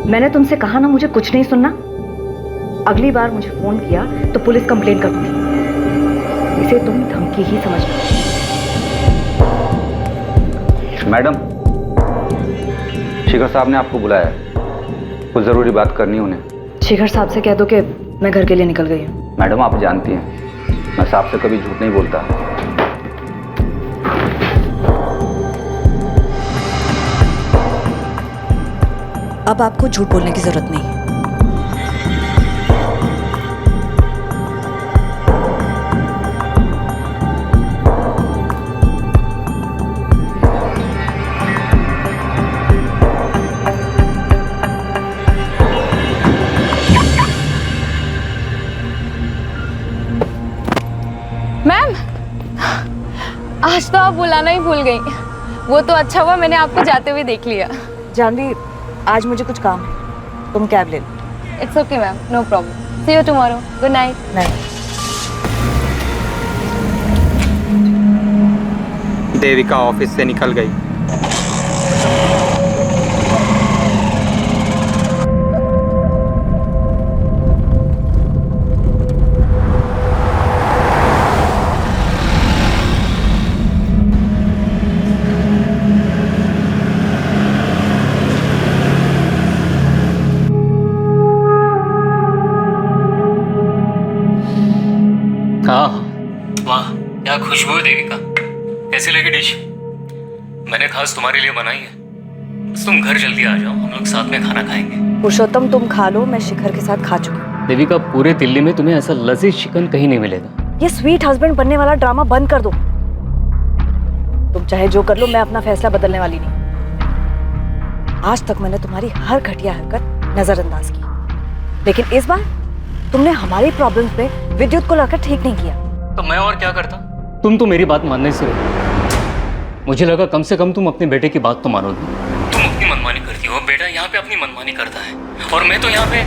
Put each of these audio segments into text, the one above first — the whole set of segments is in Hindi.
मैंने तुमसे कहा ना मुझे कुछ नहीं सुनना। अगली बार मुझे फोन किया तो पुलिस कंप्लेंट कर दूंगी। इसे तुम धमकी ही समझना। मैडम, शिखर साहब ने आपको बुलाया है, कुछ जरूरी बात करनी उन्हें। शिखर साहब से कह दो कि मैं घर के लिए निकल गई हूँ। मैडम, आप जानती हैं मैं साहब से कभी झूठ नहीं बोलता। अब आपको झूठ बोलने की जरूरत नहीं है। मैम, आज तो आप बुलाना ही भूल गई। वो तो अच्छा हुआ मैंने आपको जाते हुए देख लिया। जानवी, आज मुझे कुछ काम है, तुम कैब ले लो। It's okay ma'am, no problem. See you tomorrow. Good night. नहीं, देविका ऑफिस से निकल गई। हाँ, वाह क्या खुशबू है देविका। कैसी लगी डिश? मैंने खास तुम्हारे लिए बनाई है। बस तुम घर जल्दी आ जाओ, हम लोग साथ में खाना खाएंगे। पुरुषोत्तम तुम खा लो, मैं शिखर के साथ खा चुकी हूँ। देविका, पूरे दिल्ली में तुम्हें ऐसा लजीज चिकन कहीं नहीं मिलेगा। ये स्वीट हस्बैंड बनने वाला ड्रामा बंद कर दो। तुम चाहे जो कर लो, मैं अपना फैसला बदलने वाली नहीं। आज तक मैंने तुम्हारी हर घटिया हरकत नजरअंदाज की, लेकिन इस बार तुमने हमारी प्रॉब्लम्स पे विद्युत को लाकर ठीक नहीं किया। तो मैं और क्या करता? तुम तो मेरी बात मानने से रोकी। मुझे लगा कम से कम तुम अपने बेटे की बात तो मानोगी। तुम अपनी मनमानी करती हो, बेटा यहाँ पे अपनी मनमानी करता है, और मैं तो यहाँ पे।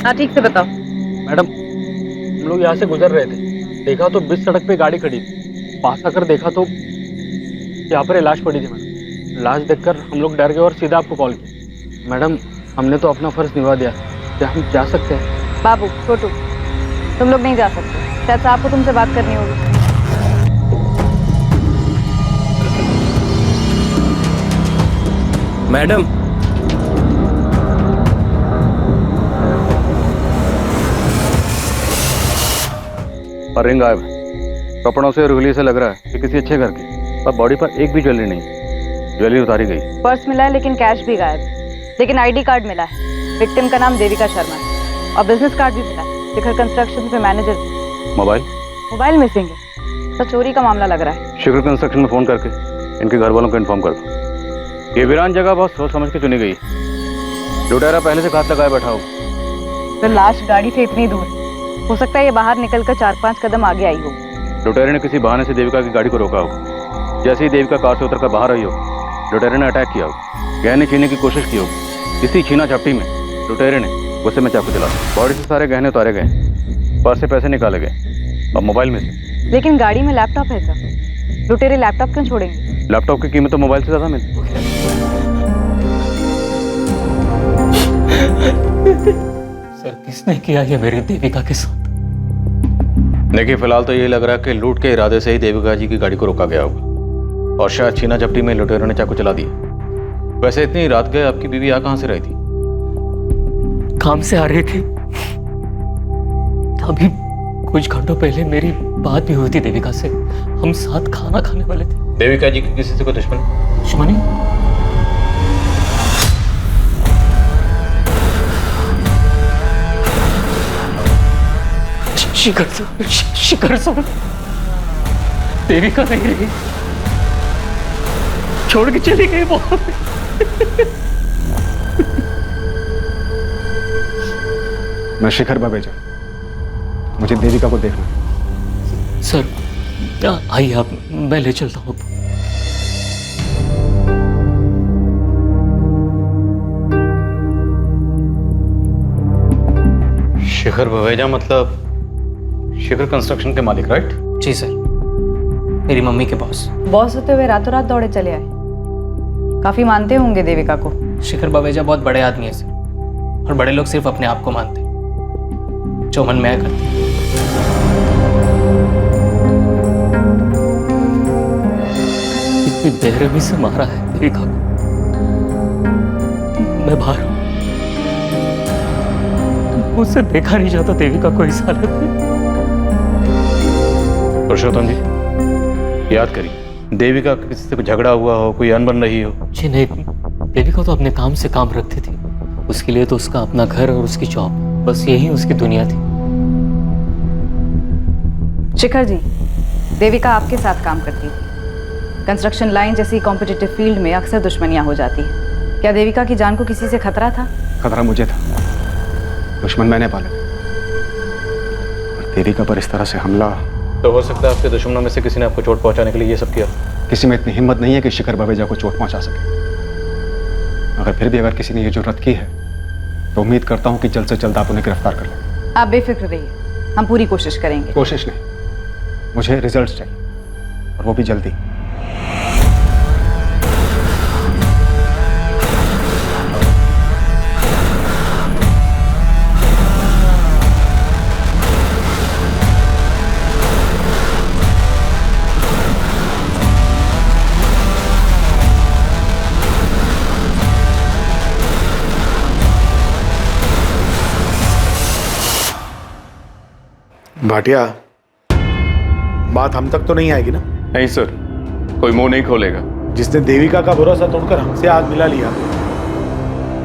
हाँ, ठीक से बताओ। मैडम, हम लोग यहाँ से गुजर रहे थे, देखा तो बीच सड़क पे गाड़ी खड़ी थी। पास आकर देखा तो यहाँ पर लाश पड़ी थी। मैडम, लाश देखकर हम लोग डर गए और सीधा आपको कॉल किया। मैडम, हमने तो अपना फर्ज निभा दिया, क्या हम जा सकते हैं? बाबू, छोटू, तुम लोग नहीं जा सकते। शायद आपको तुमसे बात करनी होगी। मैडम, और रिंग गायब है। कपड़ों से और उंगली से लग रहा है कि किसी अच्छे घर की, पर बॉडी पर एक भी ज्वेलरी नहीं। ज्वेलरी उतारी गई। पर्स मिला है लेकिन कैश भी गायब है। लेकिन आईडी कार्ड मिला है। विक्टिम का नाम देविका शर्मा है, और बिजनेस कार्ड भी मिला है। शिखर कंस्ट्रक्शन पे मैनेजर थे। मोबाइल मिसिंग है, तो चोरी का मामला लग रहा है। शिखर कंस्ट्रक्शन में फोन करके इनके घर वालों को इन्फॉर्म कर दो। ये वीरान जगह बहुत सोच समझ के चुनी गई। लुटेरा पहले से घात लगाए बैठा हो। तो लाश गाड़ी से इतनी दूर, हो सकता है ये बाहर निकलकर 4-5 कदम आगे आई हो। लुटेरे ने किसी बहाने से देविका की गाड़ी को रोका हो। जैसे ही देविका कार से उतरकर बाहर आई हो, लुटेरे ने अटैक किया हो। गहने छीनने की कोशिश की हो। इसी छीना झपटी में लुटेरे ने गुस्से में चाकू चला। बॉडी से सारे गहने उतारे गए, पर्स से पैसे निकाले गए, और मोबाइल में से। लेकिन गाड़ी में लैपटॉप है सर। लुटेरे लैपटॉप क्यों छोड़ेंगे? लैपटॉप की कीमत तो मोबाइल से ज्यादा मिलती। सर, किसने किया ये मेरी देविका के साथ? देखिए, फिलहाल तो ये लग रहा है कि लूट के इरादे से ही देविका जी की गाड़ी को रोका गया होगा, और शायद छीना झपटी में लुटेरों ने चाकू चला दिया। वैसे इतनी रात गए आपकी बीवी यहाँ कहाँ से रही थी? काम से आ रही थी। अभी कुछ घंटों पहले मेरी बात भी हुई थी देविका से। हम साथ खाना खाने वाले थे। देविका जी की किसी से कोई दुश्मनी? दुश्मनी? शिखर सर, देविका नहीं रही, छोड़ के चली गई वो। मैं शिखर बवेजा, मुझे देविका को देखना है। सर आइए आप, मैं ले चलता हूँ। शिखर बवेजा मतलब शिखर कंस्ट्रक्शन के मालिक, राइट? जी सर, मेरी मम्मी के बॉस। बॉस होते हुए रातों रात दौड़े चले आए। काफी मानते होंगे देविका को। शिखर बवेजा बहुत बड़े आदमी है सर, और बड़े लोग सिर्फ अपने आप को मानते हैं, जो मन में आया करते हैं। इतनी बेरहमी से मारा है देविका को। मैं बाहर हूं, मुझसे देखा नहीं जाता देविका को इस हालत में। पुरुषोत्तम जी, याद करिए, देविका का किसी से कोई झगड़ा हुआ हो, कोई अनबन रही हो? जी नहीं, देविका तो अपने काम से काम रखती थी। उसके लिए तो उसका अपना घर और उसकी जॉब, बस यही उसकी दुनिया थी। शिखर जी, देविका आपके साथ काम करती थी। कंस्ट्रक्शन लाइन जैसी कॉम्पिटिटिव फील्ड में अक्सर दुश्मनियां हो जाती हैं। क्या देविका की जान को किसी से खतरा था? खतरा मुझे था, दुश्मन मैंने पाले। और देविका पर इस तरह से हमला, तो हो सकता है आपके दुश्मनों में से किसी ने आपको चोट पहुंचाने के लिए ये सब किया। किसी में इतनी हिम्मत नहीं है कि शिखर बवेजा को चोट पहुंचा सके। मगर फिर भी अगर किसी ने ये जुर्रत की है तो उम्मीद करता हूं कि जल्द से जल्द आप उन्हें गिरफ्तार कर लें। आप बेफिक्र रहिए, हम पूरी कोशिश करेंगे। कोशिश नहीं, मुझे रिजल्ट्स चाहिए, और वो भी जल्दी। भाटिया, बात हम तक तो नहीं आएगी ना? नहीं सर, कोई मुंह नहीं खोलेगा। जिसने देविका का भरोसा तोड़कर हमसे आग मिला लिया,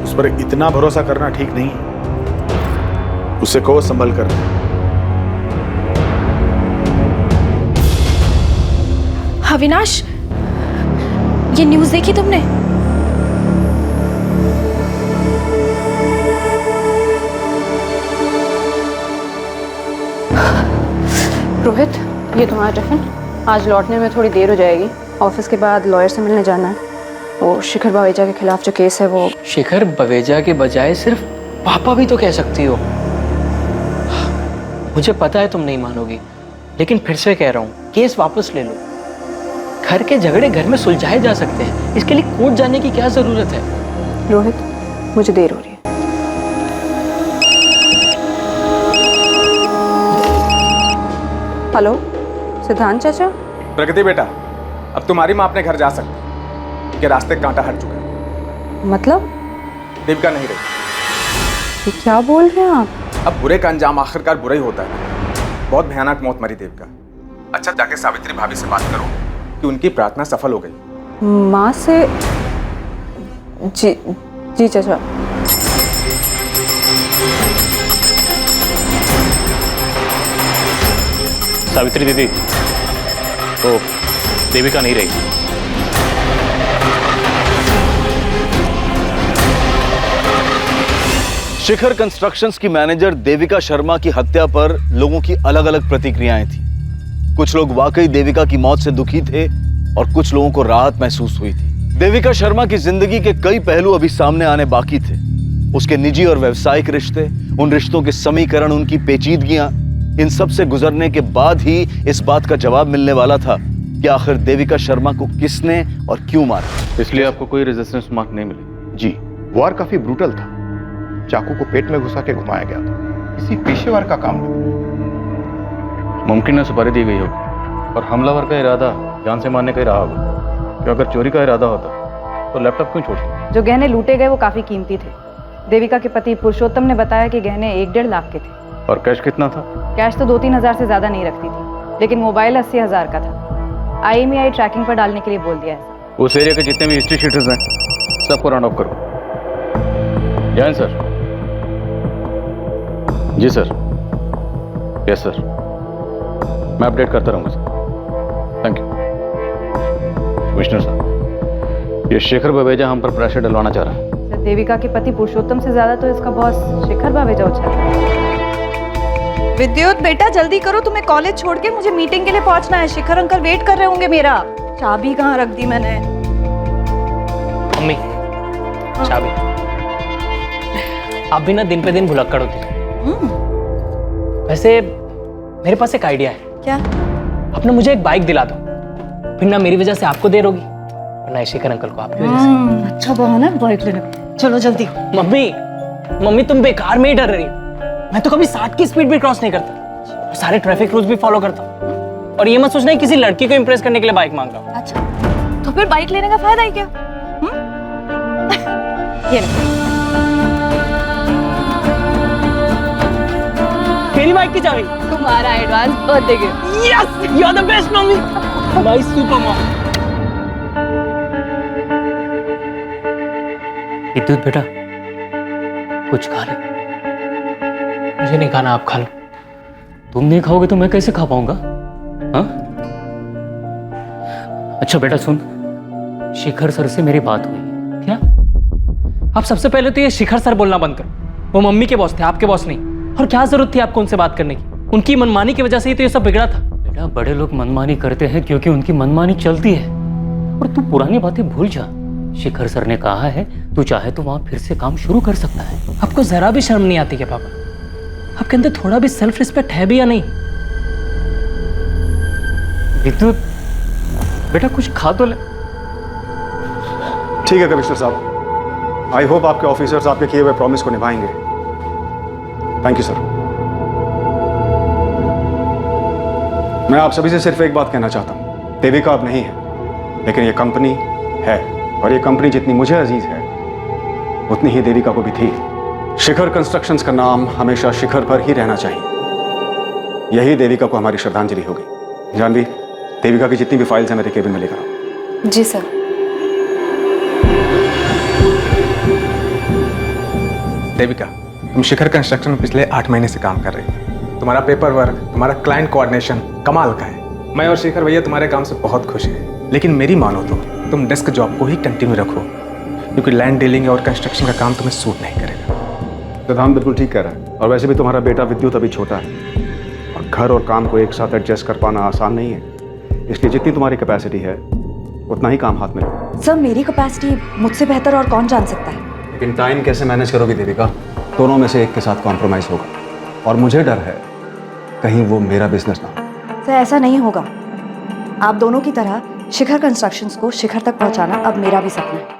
उस पर इतना भरोसा करना ठीक नहीं। उसे कहो संभल कर। अविनाश, ये न्यूज़ देखी तुमने? रोहित, ये तुम्हारा टिफिन। आज लौटने में थोड़ी देर हो जाएगी। ऑफिस के बाद लॉयर से मिलने जाना है। वो शिखर बवेजा के खिलाफ जो केस है वो। शिखर बवेजा के बजाय सिर्फ पापा भी तो कह सकती हो। मुझे पता है तुम नहीं मानोगी, लेकिन फिर से कह रहा हूँ, केस वापस ले लो। घर के झगड़े घर में सुलझाए जा सकते हैं, इसके लिए कोर्ट जाने की क्या जरूरत है? रोहित, मुझे देर हो रही है। हेलो, सिद्धांत चाचा। प्रगति बेटा, अब तुम्हारी माँ अपने घर जा सकती कि रास्ते कांटा हट चुका है। मतलब? देविका नहीं रही। ये क्या बोल रहे हैं आप? अब बुरे का अंजाम आखिरकार बुरा ही होता है। बहुत भयानक मौत मरी देविका। अच्छा, जाके सावित्री भाभी से बात करो कि उनकी प्रार्थना सफल हो गई। माँ से? जी जी चाचा। सावित्री दीदी, तो देविका नहीं रही। शिखर कंस्ट्रक्शंस की मैनेजर देविका शर्मा की हत्या पर लोगों की अलग अलग प्रतिक्रियाएं थी। कुछ लोग वाकई देविका की मौत से दुखी थे और कुछ लोगों को राहत महसूस हुई थी। देविका शर्मा की जिंदगी के कई पहलू अभी सामने आने बाकी थे। उसके निजी और व्यावसायिक रिश्ते, उन रिश्तों के समीकरण, उनकी पेचीदगियां, इन सब से गुजरने के बाद ही इस बात का जवाब मिलने वाला था कि आखिर देविका शर्मा को किसने और क्यों मारा। इसलिए आपको कोई रेजिस्टेंस मार्क नहीं मिली? जी, वार काफी ब्रूटल था। चाकू को पेट में घुसा के घुमाया गया था। किसी पेशेवर का काम नहीं। मुमकिन है सुपारी दी गई होगी और हमलावर का इरादा जान से मारने का ही रहा होगा। कि अगर चोरी का इरादा होता तो लैपटॉप क्यों छोड़ती? जो गहने लूटे गए वो काफी कीमती थे। देविका के पति पुरुषोत्तम ने बताया कि गहने 1-1.5 लाख के थे। और कैश कितना था? कैश तो 2-3 हज़ार से ज्यादा नहीं रखती थी, लेकिन मोबाइल 80 हज़ार का था। IMEI ट्रैकिंग पर डालने के लिए बोल दिया है। उस एरिया के जितने भी हिस्ट्री शीटर्स हैं सबको राउंड ऑफ करो। जैन सर। जी सर। यस सर, मैं अपडेट करता रहूंगा सर। Thank you. कमिश्नर साहब, ये शेखर बवेजा हम पर प्रेशर डलवाना चाह रहा है। सर, देविका के पति पुरुषोत्तम से ज्यादा तो इसका बॉस शिखर बावेजा उछल रहा है। विद्युत बेटा जल्दी करो, तुम्हें कॉलेज छोड़ के मुझे मीटिंग के लिए पहुंचना है। शिखर अंकल वेट कर रहे होंगे मेरा। चाबी कहाँ रख दी मैंने? मम्मी, चाबी। आप भी ना दिन पे दिन भुलक्कड़ होती है। वैसे मेरे पास एक आइडिया है। क्या? आप ना मुझे एक बाइक दिला दो, फिर ना मेरी वजह से आपको देर होगी और ना शेखर अंकल को आपकी वजह से। अच्छा बहाना है बाइक लेने का। चलो जल्दी। मम्मी तुम बेकार में ही डर रही हो। मैं तो कभी 60 की स्पीड भी क्रॉस नहीं करता और सारे ट्रैफिक रूल्स भी फॉलो करता हूँ। और ये मत सोचना किसी लड़की को इंप्रेस करने के लिए बाइक मांग रहा हूँ। अच्छा तो फिर बाइक लेने का फायदा ही क्या? ये लो। मेरी बाइक की चाबी। तुम्हारा advance birthday gift. Yes, you are the best mummy, my super mom. Vidyut बेटा, कुछ खा ले। मुझे नहीं खाना, आप खा लो। तुम नहीं खाओगे तो मैं कैसे खा पाऊंगा? हाँ? अच्छा बेटा सुन, शिखर सर से मेरी बात हुई। क्या? आप सबसे पहले तो ये शिखर सर बोलना बंद करो। वो मम्मी के बॉस थे, आपके बॉस नहीं। और क्या जरूरत थी आपको उनसे बात करने की? उनकी मनमानी की वजह से ही तो ये सब बिगड़ा था। बेटा बड़े लोग मनमानी करते हैं क्योंकि उनकी मनमानी चलती है, और तू पुरानी बातें भूल जा। शिखर सर ने कहा है तू चाहे तो वहां फिर से काम शुरू कर सकता है। आपको जरा भी शर्म नहीं आती क्या पापा? आपके अंदर थोड़ा भी सेल्फ रिस्पेक्ट है भी या नहीं? विद्युत बेटा कुछ खा तो ले। ठीक है कमिश्नर साहब, आई होप आपके ऑफिसर्स आपके किए हुए प्रॉमिस को निभाएंगे। Thank you sir. मैं आप सभी से सिर्फ एक बात कहना चाहता हूं, देविका अब नहीं है, लेकिन ये कंपनी है, और ये कंपनी जितनी मुझे अजीज है उतनी ही देविका को भी थी। शिखर कंस्ट्रक्शंस का नाम हमेशा शिखर पर ही रहना चाहिए। यही देविका को हमारी श्रद्धांजलि होगी। जानवी, देविका की जितनी भी फाइल्स हैं मेरे केबिन में लेकर आओ। जी सर। देविका, तुम शिखर कंस्ट्रक्शन में पिछले 8 महीने से काम कर रही हो। तुम्हारा पेपर वर्क, तुम्हारा क्लाइंट कोऑर्डिनेशन कमाल का है। मैं और शेखर भैया तुम्हारे काम से बहुत खुश हैं। लेकिन मेरी मानो तो तुम डेस्क जॉब को ही कंटिन्यू रखो, क्योंकि लैंड डीलिंग और कंस्ट्रक्शन का काम तुम्हें सूट नहीं करेगा। सिद्धांत बिल्कुल ठीक कह रहा है, और वैसे भी तुम्हारा बेटा विद्युत अभी छोटा है, और घर और काम को एक साथ एडजस्ट कर पाना आसान नहीं है। इसलिए जितनी तुम्हारी कैपेसिटी है उतना ही काम हाथ में लो। सर मेरी कैपेसिटी मुझसे बेहतर और कौन जान सकता है? लेकिन टाइम कैसे मैनेज करोगी देविका? दोनों में से एक के साथ कॉम्प्रोमाइज होगा, और मुझे डर है कहीं वो मेरा बिजनेस ना हो। सर ऐसा नहीं होगा। आप दोनों की तरह शिखर कंस्ट्रक्शंस को शिखर तक पहुंचाना अब मेरा भी सपना है।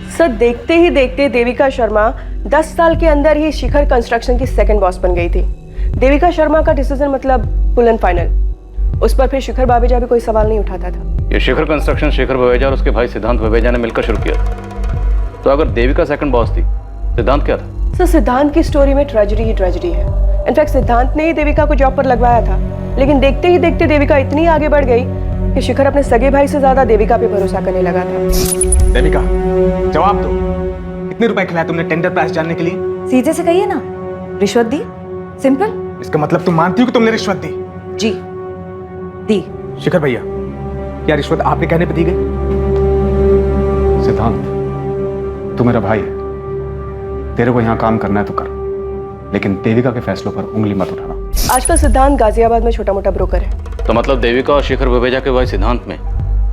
सर देखते ही देखते देविका शर्मा 10 साल के अंदर ही शिखर कंस्ट्रक्शन की सेकंड बॉस बन गई थी। देविका शर्मा का डिसीजन मतलब फुल एंड फाइनल। उस पर फिर शिखर बावेजा भी कोई सवाल नहीं उठाता था। ये शिखर कंस्ट्रक्शन शेखर बवेजा और उसके भाई सिद्धांत बवेजा ने मिलकर शुरू किया था। तो अगर देविका सेकंड बॉस थी, सिद्धांत क्या था? सर सिद्धांत की स्टोरी में ट्रेजेडी ही ट्रेजेडी है। इनफैक्ट सिद्धांत ने ही देविका को जॉब पर लगवाया था, लेकिन देखते ही देखते देविका इतनी आगे बढ़ गई कि शिखर अपने सगे भाई से ज्यादा देविका पे भरोसा करने लगा था। देविका, जवाब दो, कितने रुपए खिलाए तुमने टेंडर प्राइस जानने के लिए? सीधे से कहिए ना, रिश्वत दी। सिंपल। इसका मतलब तुम मानती हो कि तुमने रिश्वत दी? जी दी। शिखर भैया, क्या रिश्वत आपके कहने पर दी गई? सिद्धांत, तू मेरा भाई है, तेरे को यहाँ काम करना है तो कर, लेकिन देविका के फैसलों पर उंगली मत उठाना। आजकल सिद्धांत गाजियाबाद में छोटा मोटा ब्रोकर है। तो मतलब देविका और शेखर बवेजा के भाई सिद्धांत में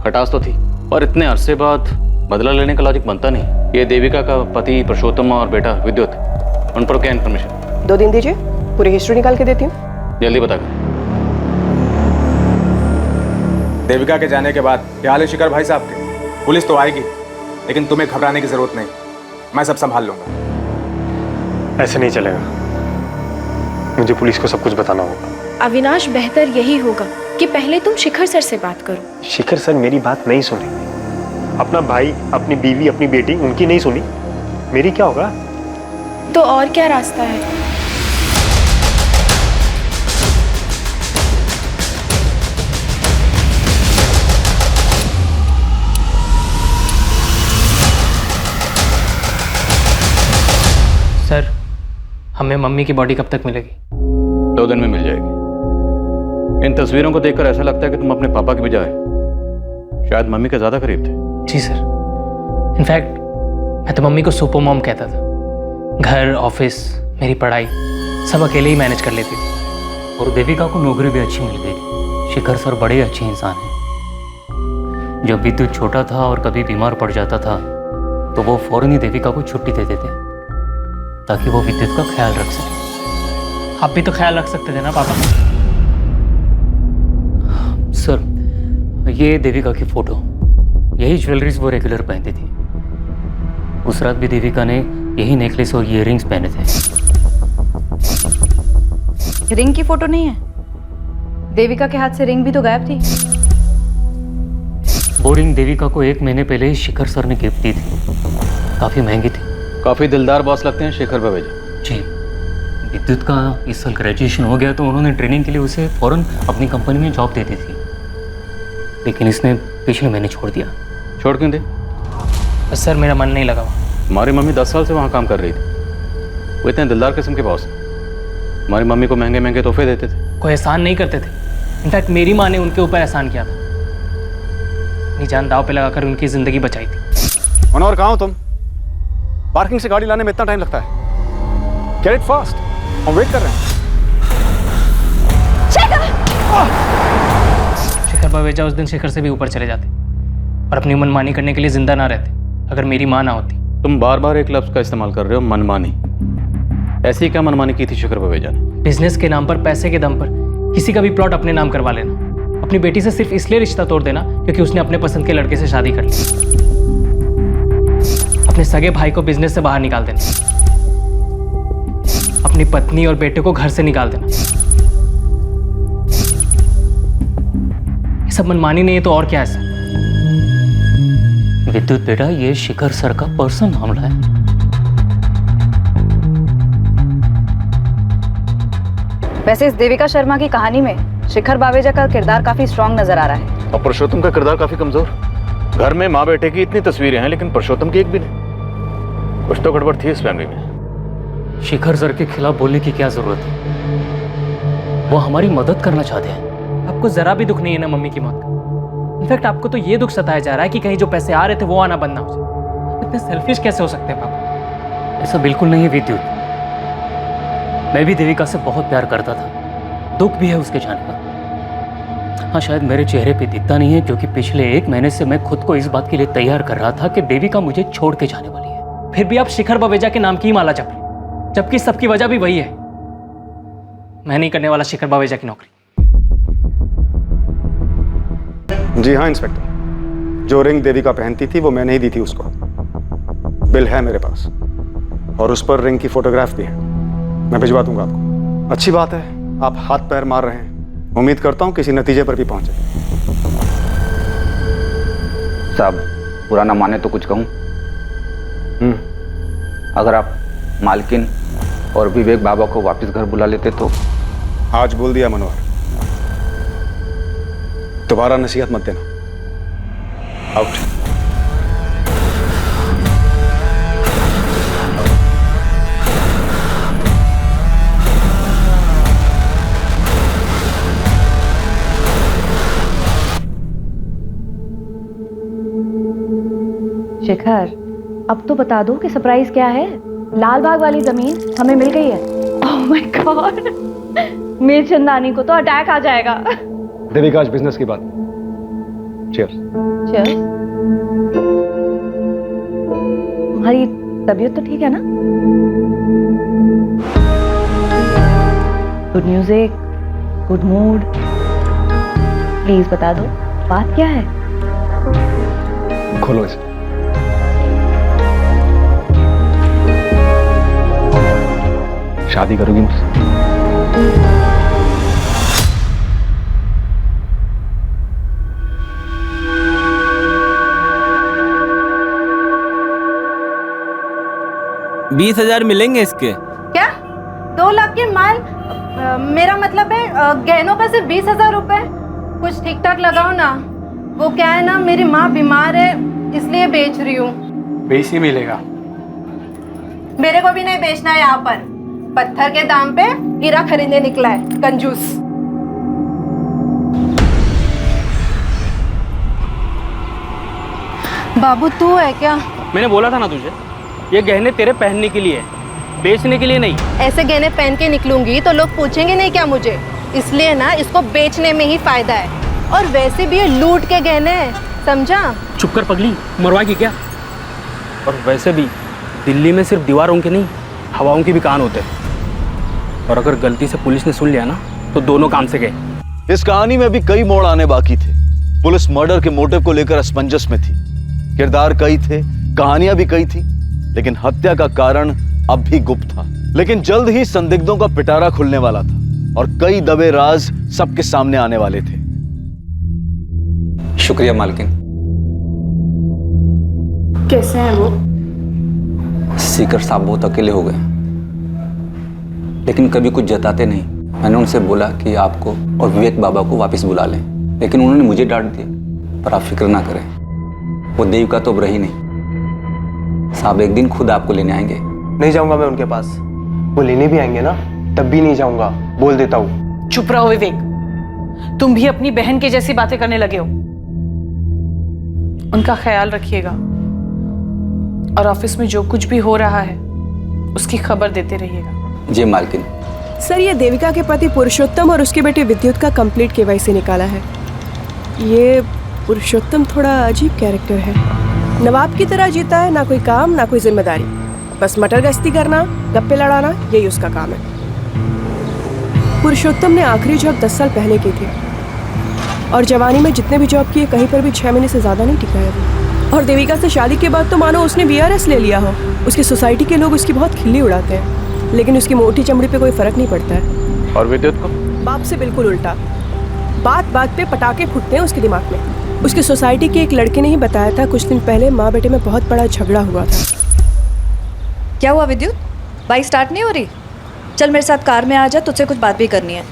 खटास तो थी, और इतने अरसे बाद बदला लेने का लॉजिक बनता नहीं। ये देविका का पति पुरुषोत्तम और बेटा विद्युत, उन पर क्या इन्फॉर्मेशन? 2 दिन दीजिए, पूरी हिस्ट्री निकाल के देती हूँ। जल्दी बता कर। देविका के जाने के बाद क्या हाल है शिखर भाई साहब के? पुलिस तो आएगी, लेकिन तुम्हें घबराने की जरूरत नहीं, मैं सब संभाल लूंगा। ऐसे नहीं चलेगा, मुझे पुलिस को सब कुछ बताना होगा। अविनाश, बेहतर यही होगा कि पहले तुम शिखर सर से बात करो। शिखर सर मेरी बात नहीं सुने। अपना भाई, अपनी बीवी, अपनी बेटी, उनकी नहीं सुनी, मेरी क्या होगा? तो और क्या रास्ता है? हमें मम्मी की बॉडी कब तक मिलेगी? 2 दिन में मिल जाएगी। इन तस्वीरों को देखकर ऐसा लगता है कि तुम अपने पापा के बजाय शायद मम्मी के ज्यादा करीब थे। जी सर, इनफैक्ट मैं तो मम्मी को सुपर मॉम कहता था। घर, ऑफिस, मेरी पढ़ाई सब अकेले ही मैनेज कर लेती थी। और देविका को नौकरी भी अच्छी मिल गई थी। शिखर सर बड़े अच्छे इंसान हैं। जब विद्युत छोटा था और कभी बीमार पड़ जाता था तो वो फौरन ही देविका को छुट्टी दे देते ताकि वो विद्युत का ख्याल रख सके। आप भी तो ख्याल रख सकते थे ना पापा। सर, ये देविका की फोटो, यही ज्वेलरीज वो रेगुलर पहनती थी। उस रात भी देविका ने यही नेकलेस और ईयररिंग्स पहने थे। रिंग की फोटो नहीं है? देविका के हाथ से रिंग भी तो गायब थी। वो रिंग देविका को 1 महीने पहले ही शिखर सर ने गिफ्ट दी थी। काफी महंगी थी। काफी दिलदार बॉस लगते हैं शेखर बवेजा जी। विद्युत का इस साल ग्रेजुएशन हो गया तो उन्होंने ट्रेनिंग के लिए उसे फौरन अपनी कंपनी में जॉब दे दी थी, लेकिन इसने पिछले महीने छोड़ दिया। छोड़ क्यों दे? बस सर, मेरा मन नहीं लगा। हमारी मम्मी 10 साल से वहाँ काम कर रही थी। वो इतने दिलदार किस्म के बॉस हैं। हमारी मम्मी को महंगे महंगे तोहफे देते थे। कोई एहसान नहीं करते थे। इनफैक्ट मेरी माँ ने उनके ऊपर एहसान किया था। अपनी जान दाव पे लगाकर उनकी जिंदगी बचाई थी। मनोहर, कहाँ हो तुम? पार्किंग से गाड़ी लाने में इतना टाइम लगता है? गेट इट फास्ट, हम वेट कर रहे हैं। शिखर बवेजा उस दिन शिखर से भी ऊपर चले जाते और अपनी मनमानी करने के लिए जिंदा ना रहते अगर मेरी माँ ना होती। तुम बार बार एक लफ्ज का इस्तेमाल कर रहे हो, मनमानी। ऐसी क्या मनमानी की थी शिखर बवेजा ने? बिजनेस के नाम पर, पैसे के दम पर किसी का भी प्लॉट अपने नाम करवा लेना, अपनी बेटी से सिर्फ इसलिए रिश्ता तोड़ देना क्योंकि उसने अपने पसंद के लड़के से शादी कर ली, अपने सगे भाई को बिजनेस से बाहर निकाल देना, अपनी पत्नी और बेटे को घर से निकाल देना। ये सब मनमानी नहीं है तो और क्या है सर? विद्युत बेटा, ये शिखर सर का पर्सनल मामला है। वैसे इस देविका शर्मा की कहानी में शिखर बावेजा का किरदार काफी स्ट्रांग नजर आ रहा है। और पुरुषोत्तम का किरदार काफी कमजोर। घर में माँ बेटे की इतनी तस्वीरें हैं लेकिन पुरुषोत्तम की एक भी नहीं। कुछ तो गड़बड़ थी इस फैमिली में। शिखर सर के खिलाफ बोलने की क्या जरूरत है? वो हमारी मदद करना चाहते हैं। आपको जरा भी दुख नहीं है ना मम्मी की मौत का? इनफैक्ट आपको तो ये दुख सताया जा रहा है कि कहीं जो पैसे आ रहे थे वो आना बंद ना हो जाए। इतने सेल्फिश कैसे हो सकते हैं पापा? ऐसा बिल्कुल नहीं है विद्युत। मैं भी देविका से बहुत प्यार करता था, दुख भी है उसके जाने का। हाँ, शायद मेरे चेहरे पे दिखता नहीं है क्योंकि पिछले 1 महीने से मैं खुद को इस बात के लिए तैयार कर रहा था कि देविका मुझे छोड़ के जाने वाली है। फिर भी आप शिखर बवेजा के नाम की ही माला जप रहे, जबकि सबकी वजह भी वही है। मैं नहीं करने वाला शिखर बवेजा की नौकरी। जी हाँ इंस्पेक्टर, जो रिंग देविका पहनती थी वो मैंने ही दी थी उसको। बिल है मेरे पास और उस पर रिंग की फोटोग्राफ भी है। मैं भिजवा दूंगा आपको। अच्छी बात है, आप हाथ पैर मार रहे हैं। उम्मीद करता हूं किसी नतीजे पर भी पहुंचे। साहब, बुरा ना माने तो कुछ कहूं? अगर आप मालकिन और विवेक बाबा को वापस घर बुला लेते तो। आज बोल दिया मनोहर, दोबारा नसीहत मत देना। आउट। शिखर, अब तो बता दो कि सरप्राइज क्या है। लाल बाग वाली जमीन हमें मिल गई है। Oh my God, Mir Chandani को तो अटैक आ जाएगा। देविका, आज बिजनेस की बात। चीयर्स। चीयर्स। तुम्हारी तबीयत तो ठीक है ना? Good music, good mood. Please बता दो बात क्या है। खोलो इसे। शादी करोगी मुझसे? $20,000 मिलेंगे इसके। क्या? 2 लाख के माल? मेरा मतलब है गहनों पर सिर्फ 20,000 रुपए। कुछ ठीक ठाक लगाओ ना। वो क्या है ना, मेरी माँ बीमार है इसलिए बेच रही हूँ। बेच ही मिलेगा। मेरे को भी नहीं बेचना है यहाँ पर। पत्थर के दाम पे हीरा खरीदने निकला है, कंजूस। बाबू तू है क्या? मैंने बोला था ना तुझे, ये गहने तेरे पहनने के लिए है, बेचने के लिए नहीं। ऐसे गहने पहन के निकलूंगी तो लोग पूछेंगे नहीं क्या मुझे, इसलिए ना इसको बेचने में ही फायदा है। और वैसे भी ये लूट के गहने हैं, समझा? चुप कर पगली, मरवाएगी क्या? और वैसे भी दिल्ली में सिर्फ दीवारों के नहीं, हवाओं के भी कान होते हैं। और अगर गलती से पुलिस ने सुन लिया ना तो दोनों काम से गए। इस कहानी में भी कई मोड़ आने बाकी थे। पुलिस मर्डर के मोटिव को लेकर असमंजस में थी। किरदार कई थे, कहानियां भी कई थी, लेकिन हत्या का कारण अब भी गुप्त था। लेकिन जल्द ही संदिग्धों का पिटारा खुलने वाला था और कई दबे राज सबके सामने आने वाले थे। शुक्रिया मालकिन। कैसे हैं वो? सीकर साहब बहुत अकेले हो गए, लेकिन कभी कुछ जताते नहीं। मैंने उनसे बोला कि आपको और विवेक बाबा को वापस बुला लें, लेकिन उन्होंने मुझे डांट दिया। पर आप फिक्र ना करें, वो देविका तो अब रही नहीं। साहब एक दिन खुद आपको लेने आएंगे। नहीं जाऊंगा मैं उनके पास। वो लेने भी आएंगे ना, तब भी नहीं जाऊंगा, बोल देता हूँ। चुप रहो विवेक, तुम भी अपनी बहन की जैसी बातें करने लगे हो। उनका ख्याल रखिएगा और ऑफिस में जो कुछ भी हो रहा है उसकी खबर देते रहिएगा। जी मालकिन। सर, ये देविका के पति पुरुषोत्तम और उसके बेटे विद्युत का कंप्लीट केवाईसी निकाला है। ये पुरुषोत्तम थोड़ा अजीब कैरेक्टर है। नवाब की तरह जीता है, ना कोई काम ना कोई जिम्मेदारी, बस मटर गश्ती करना, गप्पे लड़ाना, यही उसका काम है। पुरुषोत्तम ने आखिरी जॉब 10 साल पहले की थी और जवानी में जितने भी जॉब किए कहीं पर भी 6 महीने से ज़्यादा नहीं टिका है वो। और देविका से शादी के बाद तो मानो उसने VRS ले लिया हो। उसकी सोसाइटी के लोग उसकी बहुत खिल्ली उड़ाते हैं, लेकिन उसकी मोटी चमड़ी पे कोई फर्क नहीं पड़ता है। और विद्युत को? बाप से बिल्कुल उल्टा। बात बात पे पटाखे फूटते हैं उसके दिमाग में। उसकी सोसाइटी के एक लड़के ने ही बताया था कुछ दिन पहले माँ बेटे में बहुत बड़ा झगड़ा हुआ था। क्या हुआ विद्युत? बाइक स्टार्ट नहीं हो रही? चल मेरे साथ कार में आ जा, तुझसे कुछ बात भी करनी है।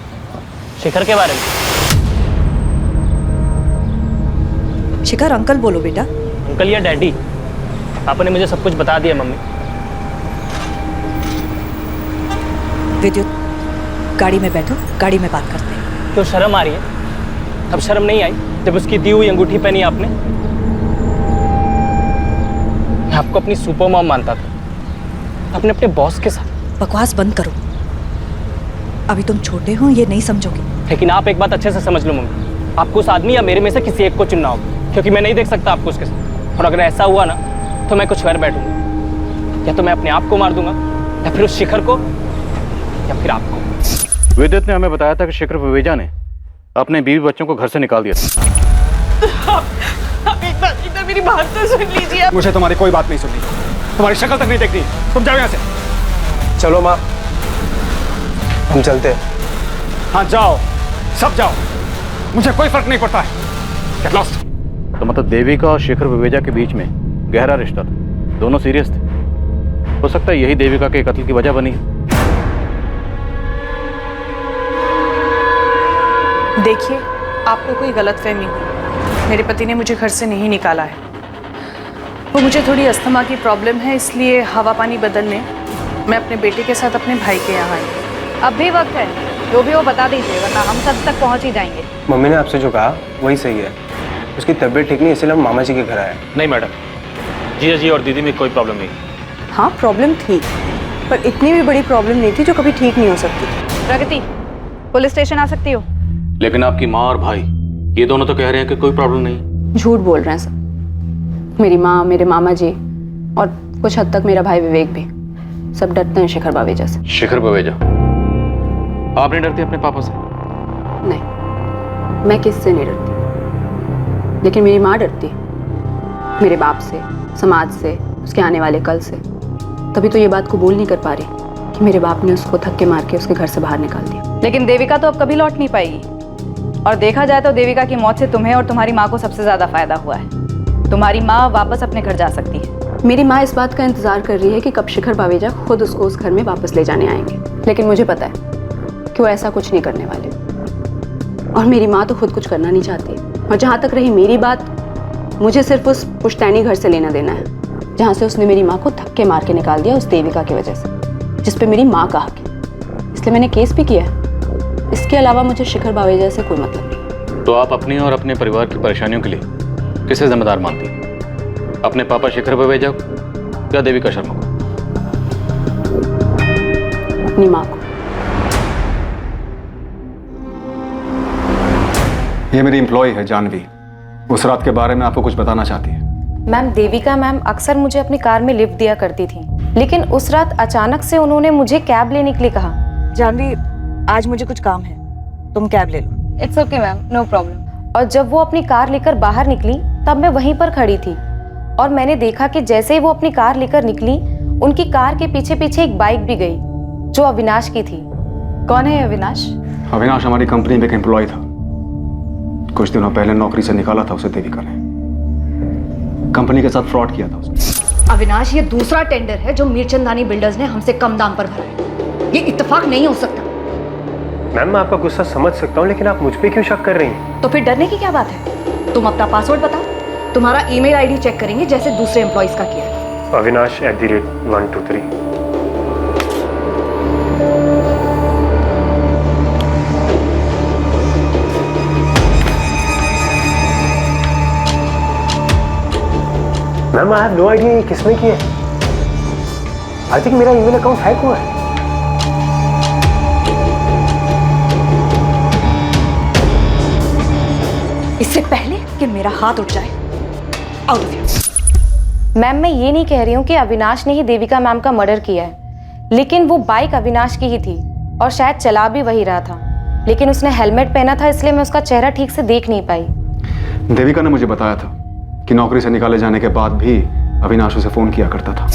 शिखर के बारे में? शिखर अंकल बोलो बेटा। अंकल या डैडी? पापा ने मुझे सब कुछ बता दिया मम्मी। विद्युत, गाड़ी में बैठो, गाड़ी में बात करते हैं। क्यों शर्म आ रही है? अब शर्म नहीं आई जब उसकी दी हुई अंगूठी पहनी आपने? मैं आपको अपनी सुपर मॉम मानता था, अपने अपने बॉस के साथ। बकवास बंद करो, अभी तुम छोटे हो, ये नहीं समझोगे। लेकिन आप एक बात अच्छे से समझ लो मम्मी, आपको उस आदमी या मेरे में से किसी एक को चुनना होगा, क्योंकि मैं नहीं देख सकता आपको उसके साथ। और अगर ऐसा हुआ ना तो मैं कुछ कर बैठूंगा, या तो मैं अपने आप को मार दूंगा, या फिर उस शिखर को, या फिर आपको। विद्युत ने हमें बताया था कि शिखर विवेजा ने अपने बीवी बच्चों को घर से निकाल दिया था। आप एक बार मेरी बात तो सुन लीजिए। मुझे तुम्हारी कोई बात नहीं सुननी, तुम्हारी शक्ल तक नहीं देखनी। तुम जाओ यहाँ से। चलो माँ, हम चलते हैं। हाँ जाओ, सब जाओ, मुझे कोई फर्क नहीं पड़ता है। Get lost। तो मतलब देविका और शिखर विवेजा के बीच में गहरा रिश्ता था, दोनों सीरियस थे। हो सकता है यही देविका के कत्ल की वजह बनी है। देखिए, आपको कोई गलतफहमी हुई। मेरे पति ने मुझे घर से नहीं निकाला है। वो मुझे थोड़ी अस्थमा की प्रॉब्लम है, इसलिए हवा पानी बदलने मैं अपने बेटे के साथ अपने भाई के यहाँ आई। अब भी वक्त है, जो भी वो बता दीजिए, वरना हम सब तक पहुँच ही जाएंगे। मम्मी ने आपसे जो कहा वही सही है। उसकी तबीयत ठीक नहीं, इसलिए हम मामा जी के घर आए। नहीं मैडम, जीजा जी और दीदी में कोई प्रॉब्लम नहीं। हाँ प्रॉब्लम थी, पर इतनी भी बड़ी प्रॉब्लम नहीं थी जो कभी ठीक नहीं हो सकती। प्रगति, पुलिस स्टेशन आ सकती हो? लेकिन आपकी माँ और भाई ये दोनों तो कह रहे हैं कि कोई प्रॉब्लम नहीं। झूठ बोल रहे हैं सब। मेरी माँ, मेरे मामा जी और कुछ हद तक मेरा भाई विवेक भी, सब डरते हैं शिखर बावेजा से। शिखर बावेजा? आप नहीं डरती अपने पापा से? नहीं, मैं किससे नहीं डरती, लेकिन मेरी माँ डरती है मेरे बाप से, समाज से, उसके आने वाले कल से। तभी तो ये बात कबूल नहीं कर पा रही कि मेरे बाप ने उसको धक्के मार के उसके घर से बाहर निकाल दिया। लेकिन देविका तो अब कभी लौट नहीं पाएगी, और देखा जाए तो देविका की मौत से तुम्हें और तुम्हारी माँ को सबसे ज्यादा फायदा हुआ है। तुम्हारी माँ वापस अपने घर जा सकती है। मेरी माँ इस बात का इंतजार कर रही है कि कब शिखर बावेजा खुद उसको उस घर में वापस ले जाने आएंगे, लेकिन मुझे पता है कि वो ऐसा कुछ नहीं करने वाले। और मेरी माँ तो खुद कुछ करना नहीं चाहती। और जहाँ तक रही मेरी बात, मुझे सिर्फ उस पुश्तैनी घर से लेना देना है जहाँ से उसने मेरी माँ को धक्के मार के निकाल दिया उस देविका की वजह से, जिस पे मेरी माँ का हक है। इसलिए मैंने केस भी किया है। इसके अलावा मुझे शिखर बावेजा से कोई मतलब नहीं। तो आप अपनी और अपने परिवार की परेशानियों के लिए किसे जिम्मेदार मानती हैं? अपने पापा शिखर बावेजा को या देविका शर्मा को? अपनी माँ को। ये मेरी एम्प्लॉय है जानवी। उस रात के बारे में आपको कुछ बताना चाहती है। मैम, देविका मैम अक्सर मुझे अपनी कार में लिफ्ट दिया करती थी, लेकिन उस रात अचानक से उन्होंने मुझे कैब लेने के लिए कहा। जानवी, आज मुझे कुछ काम है, तुम कैब ले लो। It's okay ma'am, no problem. और जब वो अपनी कार लेकर बाहर निकली तब मैं वहीं पर खड़ी थी और मैंने देखा कि जैसे ही वो अपनी कार लेकर निकली, उनकी कार के पीछे पीछे एक बाइक भी गई जो अविनाश की थी। कौन है अविनाश? अविनाश हमारी कंपनी में एक एम्प्लॉय था। कुछ दिनों पहले नौकरी से निकाला था उसे देविका ने। कंपनी के साथ फ्रॉड किया था उसने। अविनाश, ये दूसरा टेंडर है जो मीरचंदानी बिल्डर्स ने हमसे कम दाम पर भरा है। ये इत्तेफाक नहीं हो सकता। मैम, मैं आपका गुस्सा समझ सकता हूँ, लेकिन आप मुझ पे क्यों शक कर रही हैं? तो फिर डरने की क्या बात है? तुम अपना पासवर्ड बताओ, तुम्हारा ईमेल आईडी चेक करेंगे जैसे दूसरे एम्प्लॉइज का किया है। Avinash@123। Ma'am, I have no idea ये किसने किया है। आई थिंक मेरा ईमेल अकाउंट हैक हुआ है। इससे पहले कि मेरा हाथ उठ जाए, आउट ऑफ हियर। मैम, मैं ये नहीं कह रही हूँ कि अविनाश ने ही देविका मैम का मर्डर किया है, लेकिन वो बाइक अविनाश की ही थी और शायद चला भी वही रहा था, लेकिन उसने हेलमेट पहना था इसलिए मैं उसका चेहरा ठीक से देख नहीं पाई। देविका ने मुझे बताया था कि नौकरी से निकाले जाने के बाद भी अविनाश उसे फोन किया करता था।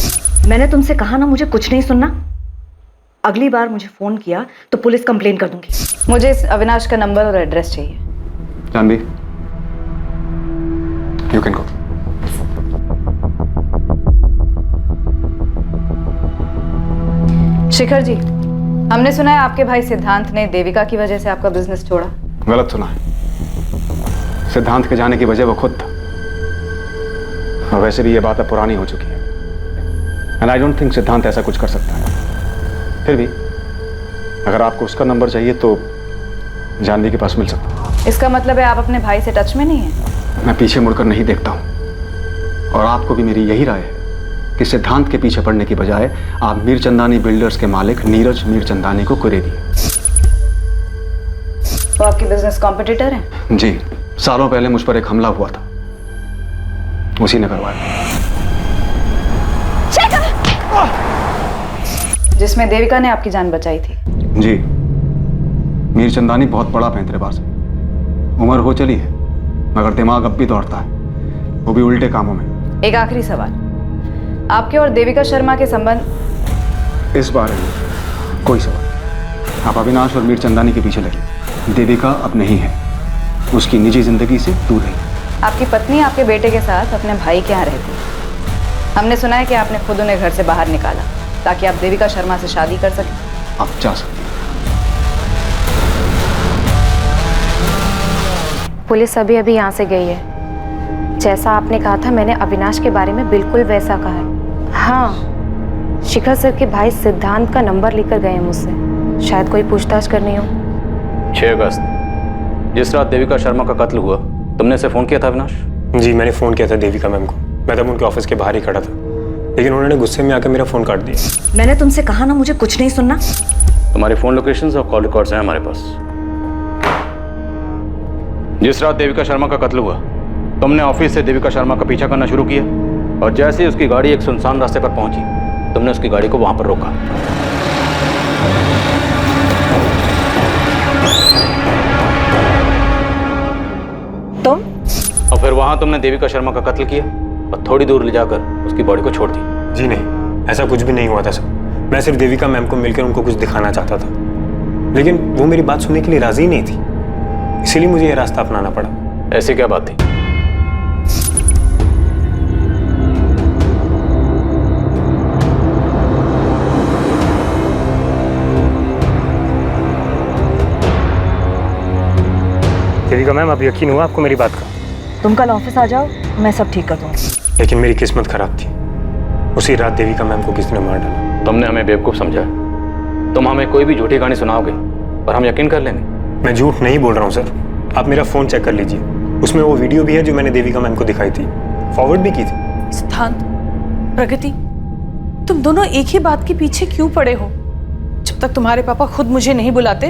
मैंने तुमसे कहा ना मुझे कुछ नहीं सुनना। अगली बार मुझे फोन किया तो पुलिस कंप्लेन कर दूंगी। मुझे इस अविनाश का नंबर और एड्रेस चाहिए। Janvi, you can go. Shikhar ji, हमने सुना है आपके भाई सिद्धांत ने देविका की वजह से आपका बिजनेस छोड़ा। गलत सुना है। सिद्धांत के जाने की वजह वो खुद था। और वैसे भी ये बात अब पुरानी हो चुकी है एंड आई डोंट थिंक सिद्धांत ऐसा कुछ कर सकता है। फिर भी अगर आपको उसका नंबर चाहिए तो जानवी के पास मिल सकता है। इसका मतलब है आप अपने भाई से टच में नहीं हैं? मैं पीछे मुड़कर नहीं देखता हूँ और आपको भी मेरी यही राय है कि सिद्धांत के पीछे पड़ने की बजाय आप मीरचंदानी बिल्डर्स के मालिक नीरज मीरचंदानी को कुरे दिए। वो आपके बिजनेस कॉम्पिटिटर हैं? जी, सालों पहले मुझ पर एक हमला हुआ था, उसी ने करवाया, जिसमें देविका ने आपकी जान बचाई थी। जी। मीरचंदानी बहुत बड़ा पैंतरेबाज है। उम्र हो चली है मगर दिमाग अब भी दौड़ता है, वो भी उल्टे कामों में। एक आखिरी सवाल, आपके और देविका शर्मा के संबंध? इस बारे में कोई सवाल। आप अविनाश और मीरचंदानी के पीछे लगे। देविका अब नहीं है, उसकी निजी जिंदगी से दूर है। आपकी पत्नी आपके बेटे के साथ अपने भाई के यहाँ रहती है। हमने सुना है कि आपने खुद उन्हें घर से बाहर निकाला ताकि आप देविका शर्मा से शादी कर सकें। आप जा सकते। पुलिस अभी अभी यहाँ से गई है। जैसा आपने कहा था, मैंने अविनाश के बारे में बिल्कुल वैसा कहा है। हाँ, शिखर सर के भाई सिद्धांत का नंबर लेकर गए हैं मुझसे, शायद कोई पूछताछ करनी हो। 6 अगस्त, जिस रात देविका शर्मा का कत्ल हुआ, तुमने इसे फोन किया था अविनाश? जी, मैंने फ़ोन किया था देविका मैम को। मैं तब उनके ऑफिस के बाहर ही खड़ा था, लेकिन उन्होंने गुस्से में आकर मेरा फ़ोन काट दिया। मैंने तुमसे कहा ना मुझे कुछ नहीं सुनना। तुम्हारे फोन लोकेशंस और कॉल रिकॉर्ड्स हैं हमारे पास। जिस रात देविका शर्मा का कत्ल हुआ, तुमने ऑफिस से देविका शर्मा का पीछा करना शुरू किया और जैसे ही उसकी गाड़ी एक सुनसान रास्ते पर पहुंची, तुमने उसकी गाड़ी को वहां पर रोका। तुम? और फिर वहां तुमने देविका शर्मा का कत्ल किया और थोड़ी दूर ले जाकर उसकी बॉडी को छोड़ दी। जी नहीं, ऐसा कुछ भी नहीं हुआ था सर। मैं सिर्फ देविका मैम को मिलकर उनको कुछ दिखाना चाहता था, लेकिन वो मेरी बात सुनने के लिए राजी नहीं थी, इसीलिए मुझे यह रास्ता अपनाना पड़ा। ऐसी क्या बात थी? देविका मैम, अब यकीन हुआ आपको मेरी बात का? तुम कल ऑफिस आ जाओ, मैं सब ठीक कर दूंगी। लेकिन मेरी किस्मत खराब थी। उसी रात देविका मैम को किसी ने मार डाला। तुमने हमें बेवकूफ समझा, तुम हमें कोई भी झूठी कहानी सुनाओगे और हम यकीन कर लेंगे। मैं झूठ नहीं बोल रहा हूँ सर, आप मेरा फ़ोन चेक कर लीजिए, उसमें वो वीडियो भी है जो मैंने देविका मैम को दिखाई थी, फॉरवर्ड भी की थी। सिद्धांत, प्रगति, तुम दोनों एक ही बात के पीछे क्यों पड़े हो? जब तक तुम्हारे पापा खुद मुझे नहीं बुलाते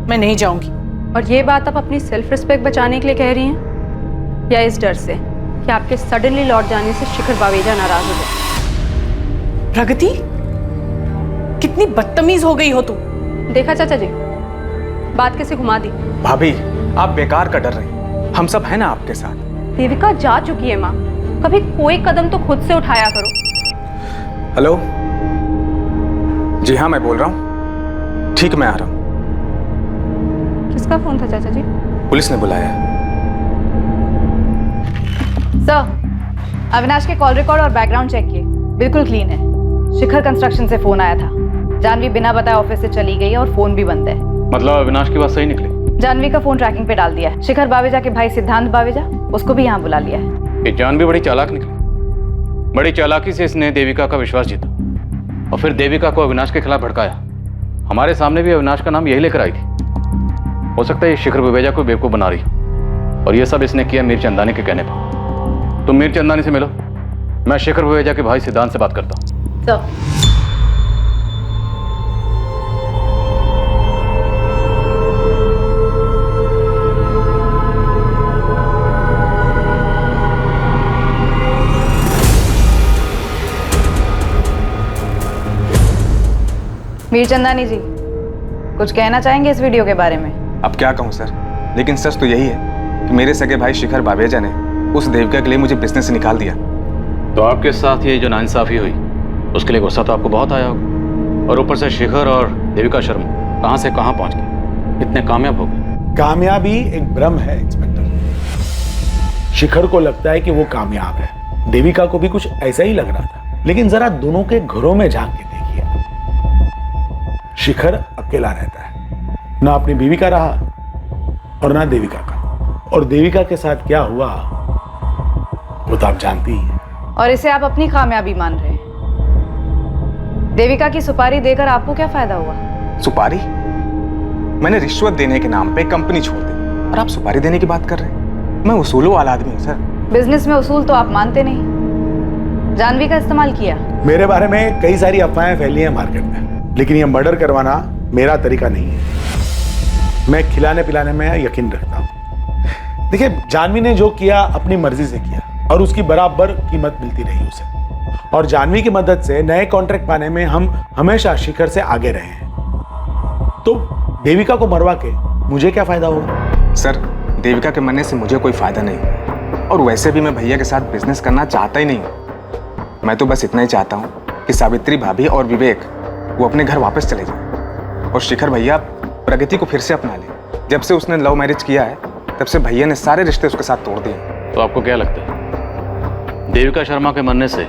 मैं नहीं जाऊंगी। और ये बात आप अपनी सेल्फ रिस्पेक्ट बचाने के लिए कह रही हैं या इस डर से कि आपके सडनली लौट जाने से शिखर बावेजा नाराज हो जाए? प्रगति, कितनी बदतमीज हो गई हो तुम। देखा चाचा जी, बात कैसे घुमा दी। भाभी आप बेकार का डर रही, हम सब है ना आपके साथ। देविका जा चुकी है माँ, कभी कोई कदम तो खुद से उठाया करो। हेलो, जी हाँ मैं बोल रहा हूँ, ठीक मैं आ रहा हूँ। किसका फोन था चाचा जी? पुलिस ने बुलाया। सर, अविनाश के कॉल रिकॉर्ड और बैकग्राउंड चेक किए, बिल्कुल क्लीन है। शिखर कंस्ट्रक्शन से फोन आया था, जानवी बिना बताए ऑफिस से चली गई और फोन भी बंद है। मतलब अविनाश की बात सही निकली? जानवी का फोन ट्रैकिंग पे डाल दिया है। शिखर बावेजा के भाई सिद्धांत बावेजा, उसको भी यहाँ बुला लिया है। ये जानवी बड़ी चालाक निकली। बड़ी चालाकी से इसने देविका का विश्वास जीता और फिर देविका को अविनाश के खिलाफ भड़काया। हमारे सामने भी अविनाश का नाम यही लेकर आई थी। हो सकता है ये शिखर बावेजा को बेवकूफ बना रही और ये सब इसने किया मीर चंदानी के कहने पर। तुम मीर चंदानी से मिलो, मैं शिखर बावेजा के भाई सिद्धांत से बात करता हूँ। मीर चंदानी जी, कुछ कहना चाहेंगे इस वीडियो के बारे में? अब क्या कहूँ सर, लेकिन सच तो यही है कि मेरे सगे भाई शिखर बावेजा ने उस देविका के लिए मुझे बिजनेस से निकाल दिया। तो आपके साथ ये जो नाइंसाफी हुई उसके लिए गुस्सा तो आपको बहुत आया होगा, और ऊपर से शिखर और देविका शर्मा कहाँ से कहाँ पहुँच गए, इतने कामयाब हो गए। कामयाबी एक भ्रम है इंस्पेक्टर। शिखर को लगता है कि वो कामयाब है, देविका को भी कुछ ऐसा ही लग रहा था। लेकिन जरा दोनों के घरों में झांक के देखिए, शिखर अकेला रहता है, ना अपनी बीवी का रहा और ना देविका का। और देविका के साथ क्या हुआ वो तो आप जानती ही हैं। और इसे आप अपनी कामयाबी मान रहे हैं। देविका की सुपारी देकर आपको क्या फायदा हुआ? सुपारी? मैंने रिश्वत देने के नाम पे कंपनी छोड़ दी और आप सुपारी देने की बात कर रहे हैं? मैं उसूलों वाला आदमी हूँ सर। बिजनेस में उसूल तो आप मानते नहीं। जानवी का इस्तेमाल किया। मेरे बारे में कई सारी अफवाहें फैली हैं मार्केट में, लेकिन ये मर्डर करवाना मेरा तरीका नहीं है। मैं खिलाने पिलाने में यकीन रखता हूँ। देखिए, जानवी ने जो किया अपनी मर्जी से किया और उसकी बराबर कीमत मिलती रही उसे। और जानवी की मदद से नए कॉन्ट्रैक्ट पाने में हम हमेशा शिखर से आगे रहे हैं। तो देविका को मरवा के मुझे क्या फायदा होगा? सर, देविका के मरने से मुझे कोई फायदा नहीं, और वैसे भी मैं भैया के साथ बिजनेस करना चाहता ही नहीं हूँ। मैं तो बस इतना ही चाहता हूँ कि सावित्री भाभी और विवेक वो अपने घर वापस चले जाएं और शिखर भैया प्रगति को फिर से अपना ले। जब से उसने लव मैरिज किया है तब से भैया ने सारे रिश्ते उसके साथ तोड़ दिए। तो आपको क्या लगता है देविका शर्मा के मरने से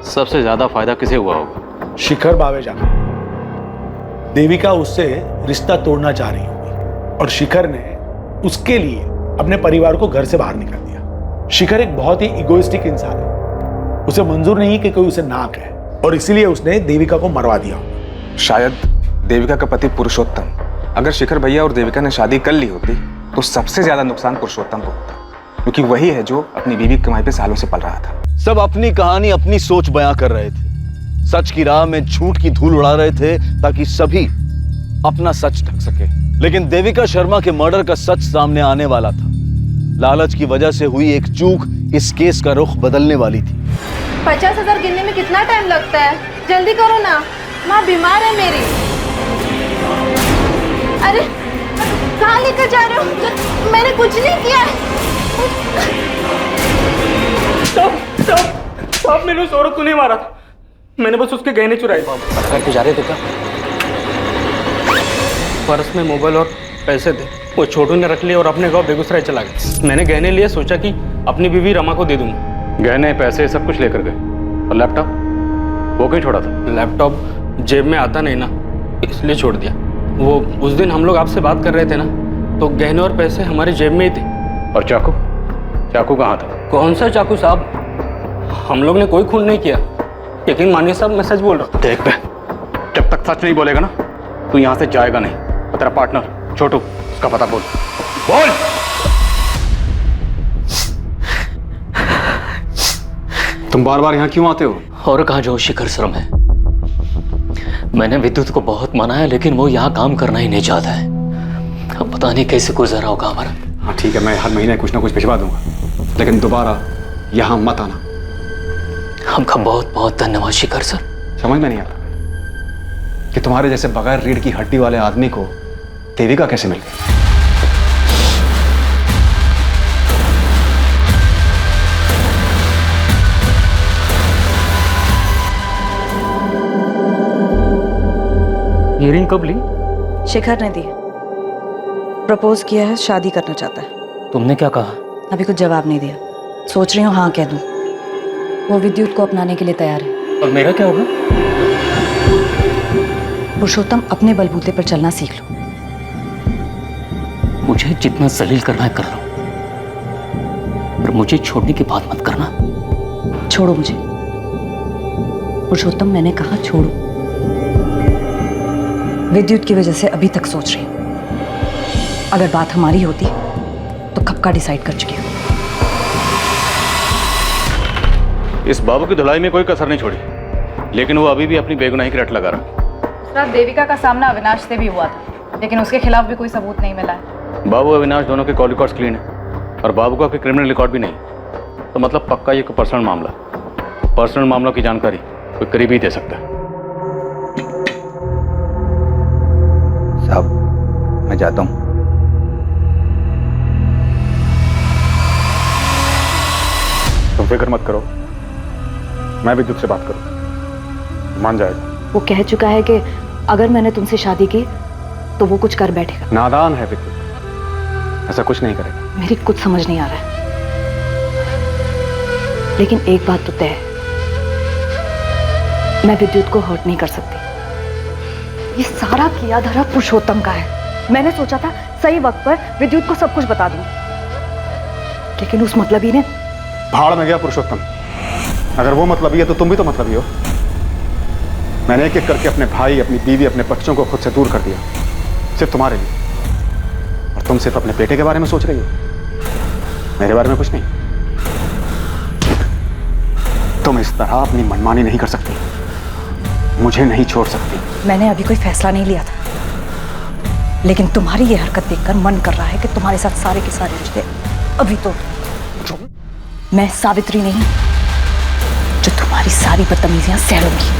सबसे ज्यादा फायदा किसे हुआ होगा? शिखर बावेजा को। देविका उससे रिश्ता तोड़ना चाह रही होगी और शिखर ने उसके लिए अपने परिवार को घर से बाहर निकाल दिया। शिखर एक बहुत ही इगोइस्टिक इंसान है, उसे मंजूर नहीं कि कोई उसे ना कहे और इसीलिए उसने देविका को मरवा दिया। शायद देविका का पति पुरुषोत्तम, अगर शिखर भैया और देविका ने शादी कर ली होती तो सबसे ज्यादा नुकसान पुरुषोत्तम को होता, क्योंकि वही है जो अपनी बीवी की कमाई पे सालों से पल रहा था। सब अपनी कहानी अपनी सोच बयां कर रहे थे, सच की राह में झूठ की धूल उड़ा रहे थे ताकि सभी अपना सच ढक सके। लेकिन देविका शर्मा के मर्डर का सच सामने आने वाला था। लालच की वजह से हुई एक चूक इस केस का रुख बदलने वाली थी। 50,000 गिनने में कितना टाइम लगता है? जल्दी करो ना, माँ बीमार है मेरी। अरे कहाँ लेकर जा रहे हो? मैंने कुछ नहीं किया है। साहब मैंने उस औरत को नहीं मारा था, मैंने बस उसके गहने चुराए। करके जा रहे थे क्या? पर्स में मोबाइल और पैसे थे, वो छोटू ने रख लिए और अपने गांव बेगूसराय चला गया। मैंने गहने लिए, सोचा कि अपनी बीवी रमा को दे दूंगा। गहने पैसे सब कुछ लेकर गए। और लैपटॉप वो कहीं छोड़ा था? लैपटॉप जेब में आता नहीं ना, इसलिए छोड़ दिया। वो उस दिन हम लोग आपसे बात कर रहे थे ना, तो गहने और पैसे हमारे जेब में ही थे। और चाकू? चाकू कहाँ था? कौन सा चाकू साहब? हम लोग ने कोई खून नहीं किया। यकीन मानिए साहब, मैं सच बोल रहा हूँ। देख बे, जब तक सच नहीं बोलेगा ना तू यहां से जाएगा नहीं। और तेरा पार्टनर छोटू, उसका पता बोल। बोल। तुम बार बार यहाँ क्यों आते हो? और कहाँ जो शिखर शर्मा है। मैंने विद्युत को बहुत मनाया लेकिन वो यहाँ काम करना ही नहीं चाहता है। अब पता नहीं कैसे गुजरा होगा हमारा। हाँ ठीक है, मैं हर महीने कुछ ना कुछ भिजवा दूंगा, लेकिन दोबारा यहाँ मत आना। आपका बहुत बहुत धन्यवाद शिखर सर। समझ में नहीं आता कि तुम्हारे जैसे बगैर रीढ़ की हड्डी वाले आदमी को देविका कैसे मिल गई। ये रिंग कब ली? शिखर ने दी। प्रपोज किया है, शादी करना चाहता है। तुमने क्या कहा? अभी कुछ जवाब नहीं दिया। सोच रही हूँ हाँ कह दूँ। वो विद्युत को अपनाने के लिए तैयार है। और मेरा क्या होगा? पुरुषोत्तम, अपने बलबूते पर चलना सीख लो। मुझे जितना जलील करना है कर लो, पर मुझे छोड़ने की बात मत करना। छोड़ो मुझे पुरुषोत्तम, मैंने कहा छोड़ो। विद्युत की वजह से अभी तक सोच रही हूँ। अगर बात हमारी होती तो कब का डिसाइड कर चुकी हूँ। इस बाबू की धुलाई में कोई कसर नहीं छोड़ी, लेकिन वो अभी भी अपनी बेगुनाही की रट लगा रहा। रात देविका का सामना अविनाश से भी हुआ था, लेकिन उसके खिलाफ भी कोई सबूत नहीं मिला है। बाबू अविनाश दोनों के कॉल रिकॉर्ड्स क्लीन है और बाबू का कोई क्रिमिनल रिकॉर्ड भी नहीं, तो मतलब पक्का ये कोई पर्सनल मामला। पर्सनल मामलों की जानकारी कोई करीब ही दे सकता है। साहब मैं जाता हूँ। तुम फिक्र मत करो, मैं विद्युत से बात करूँ, मान जाएगा। वो कह चुका है कि अगर मैंने तुमसे शादी की तो वो कुछ कर बैठेगा। नादान है विद्युत, ऐसा कुछ नहीं करेगा। मेरी कुछ समझ नहीं आ रहा है, लेकिन एक बात तो तय है, मैं विद्युत को हर्ट नहीं कर सकती। ये सारा किया धरा पुरुषोत्तम का है। मैंने सोचा था सही वक्त पर विद्युत को सब कुछ बता दूं, लेकिन उस मतलबी ने भाड़ में गया पुरुषोत्तम। अगर वो मतलबी है तो तुम भी तो मतलबी हो। मैंने एक एक करके अपने भाई, अपनी बीवी, अपने बच्चों को खुद से दूर कर दिया, सिर्फ तुम्हारे लिए। और तुम सिर्फ अपने बेटे के बारे में सोच रही हो, मेरे बारे में कुछ नहीं। तुम इस तरह अपनी मनमानी नहीं कर सकती, मुझे नहीं छोड़ सकती। मैंने अभी कोई फैसला नहीं लिया था, लेकिन तुम्हारी ये हरकत देखकर मन कर रहा है कि तुम्हारे साथ सारे के सारे रिश्ते अभी तो मैं सावित्री नहीं जो तुम्हारी सारी बदतमीजियां सहूंगी।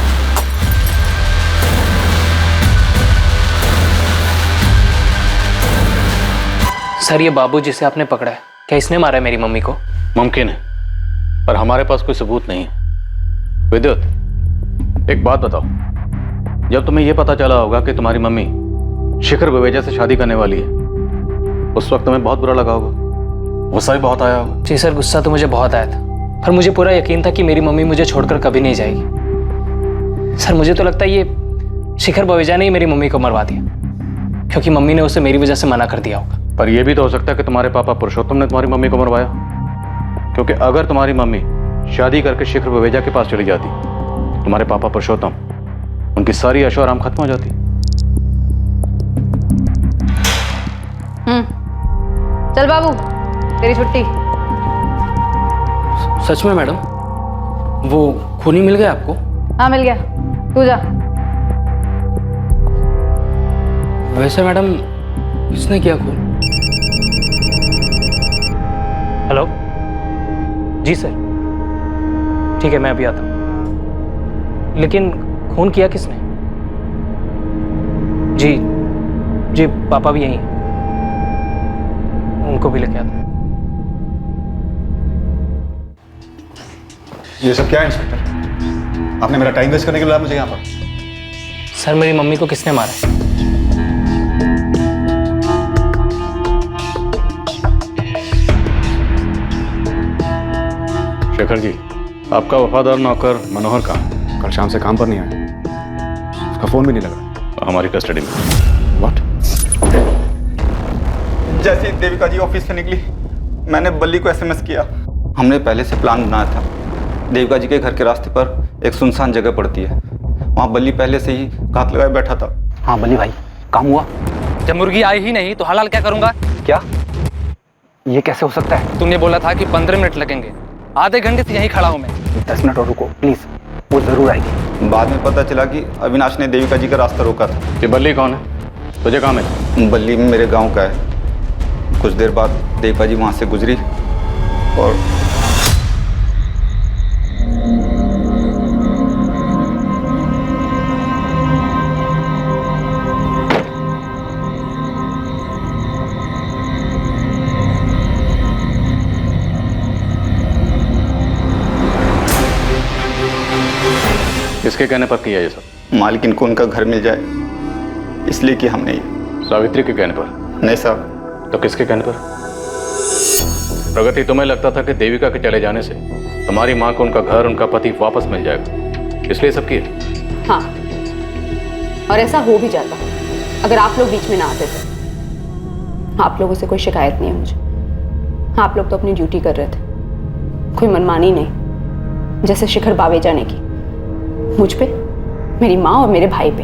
सर ये बाबू जिसे आपने पकड़ा है, क्या इसने मारा है मेरी मम्मी को? मुमकिन है, पर हमारे पास कोई सबूत नहीं है। विद्युत, एक बात बताओ, जब तुम्हें यह पता चला होगा कि तुम्हारी मम्मी शिखर बवेजा से शादी करने वाली है, उस वक्त तुम्हें बहुत बुरा लगा होगा, गुस्सा भी बहुत आया होगा। जी सर, गुस्सा तो मुझे बहुत आया था, पर मुझे पूरा यकीन था कि मेरी मम्मी मुझे छोड़कर कभी नहीं जाएगी। सर मुझे तो लगता है ये शिखर बवेजा ने ही मेरी मम्मी को मरवा दिया, क्योंकि मम्मी ने उसे मेरी वजह से मना कर दिया होगा। पर यह भी तो हो सकता है कि तुम्हारे पापा पुरुषोत्तम ने तुम्हारी मम्मी को मरवाया, क्योंकि अगर तुम्हारी मम्मी शादी करके शिखर बवेजा के पास चली जाती, तुम्हारे पापा पुरुषोत्तम, उनकी सारी ऐशो आराम खत्म हो जाती। चल बाबू, तेरी छुट्टी। सच में मैडम, वो खूनी मिल गया आपको? हाँ मिल गया, तू जा। वैसे मैडम किसने किया खून? हेलो जी सर, ठीक है मैं अभी आता हूँ। लेकिन खून किया किसने? जी जी पापा भी यहीं हैं, उनको भी लेके आता हूँ। ये सब क्या है इंस्पेक्टर? आपने मेरा टाइम वेस्ट करने के लिए लाया मुझे यहाँ पर। सर मेरी मम्मी को किसने मारा है? शेखर जी, आपका वफादार नौकर मनोहर कहाँ? कल शाम से काम पर नहीं आया, उसका फोन भी नहीं लग रहा। हमारी कस्टडी में। व्हाट? जैसे देविका जी ऑफिस से निकली, मैंने बल्ली को एसएमएस किया। हमने पहले से प्लान बनाया था। देविका जी के घर के रास्ते पर एक सुनसान जगह पड़ती है, वहाँ बल्ली पहले से ही घात लगाए बैठा था। हाँ बल्ली भाई, काम हुआ? जब मुर्गी आई ही नहीं तो हलाल क्या करूंगा? क्या? ये कैसे हो सकता है? तूने बोला था कि 15 मिनट लगेंगे, आधे घंटे से यहीं खड़ा हूं मैं। 10 मिनट और रुको प्लीज, वो जरूर आएगी। बाद में पता चला कि अविनाश ने देविका जी का रास्ता रोका था। ये बल्ली कौन है? तुझे कहाँ मिला? बल्ली मेरे गांव का है। कुछ देर बाद देविका जी वहाँ से गुजरी और किसके कहने पर किया ये सब? मालकिन को उनका घर मिल जाए इसलिए कि हमने ये। सावित्री के कहने पर? नहीं साहब। तो किसके कहने पर? प्रगति, तुम्हें लगता था कि देविका के चले जाने से तुम्हारी माँ को उनका घर, उनका पति वापस मिल जाएगा, इसलिए सब किया? हाँ, और ऐसा हो भी जाता अगर आप लोग बीच में ना आते थे। आप लोगों से कोई शिकायत नहीं है मुझे। आप लोग तो अपनी ड्यूटी कर रहे थे, कोई मनमानी नहीं जैसे शिखर बावेजा ने की मुझ पे, मेरी माँ और मेरे भाई पे।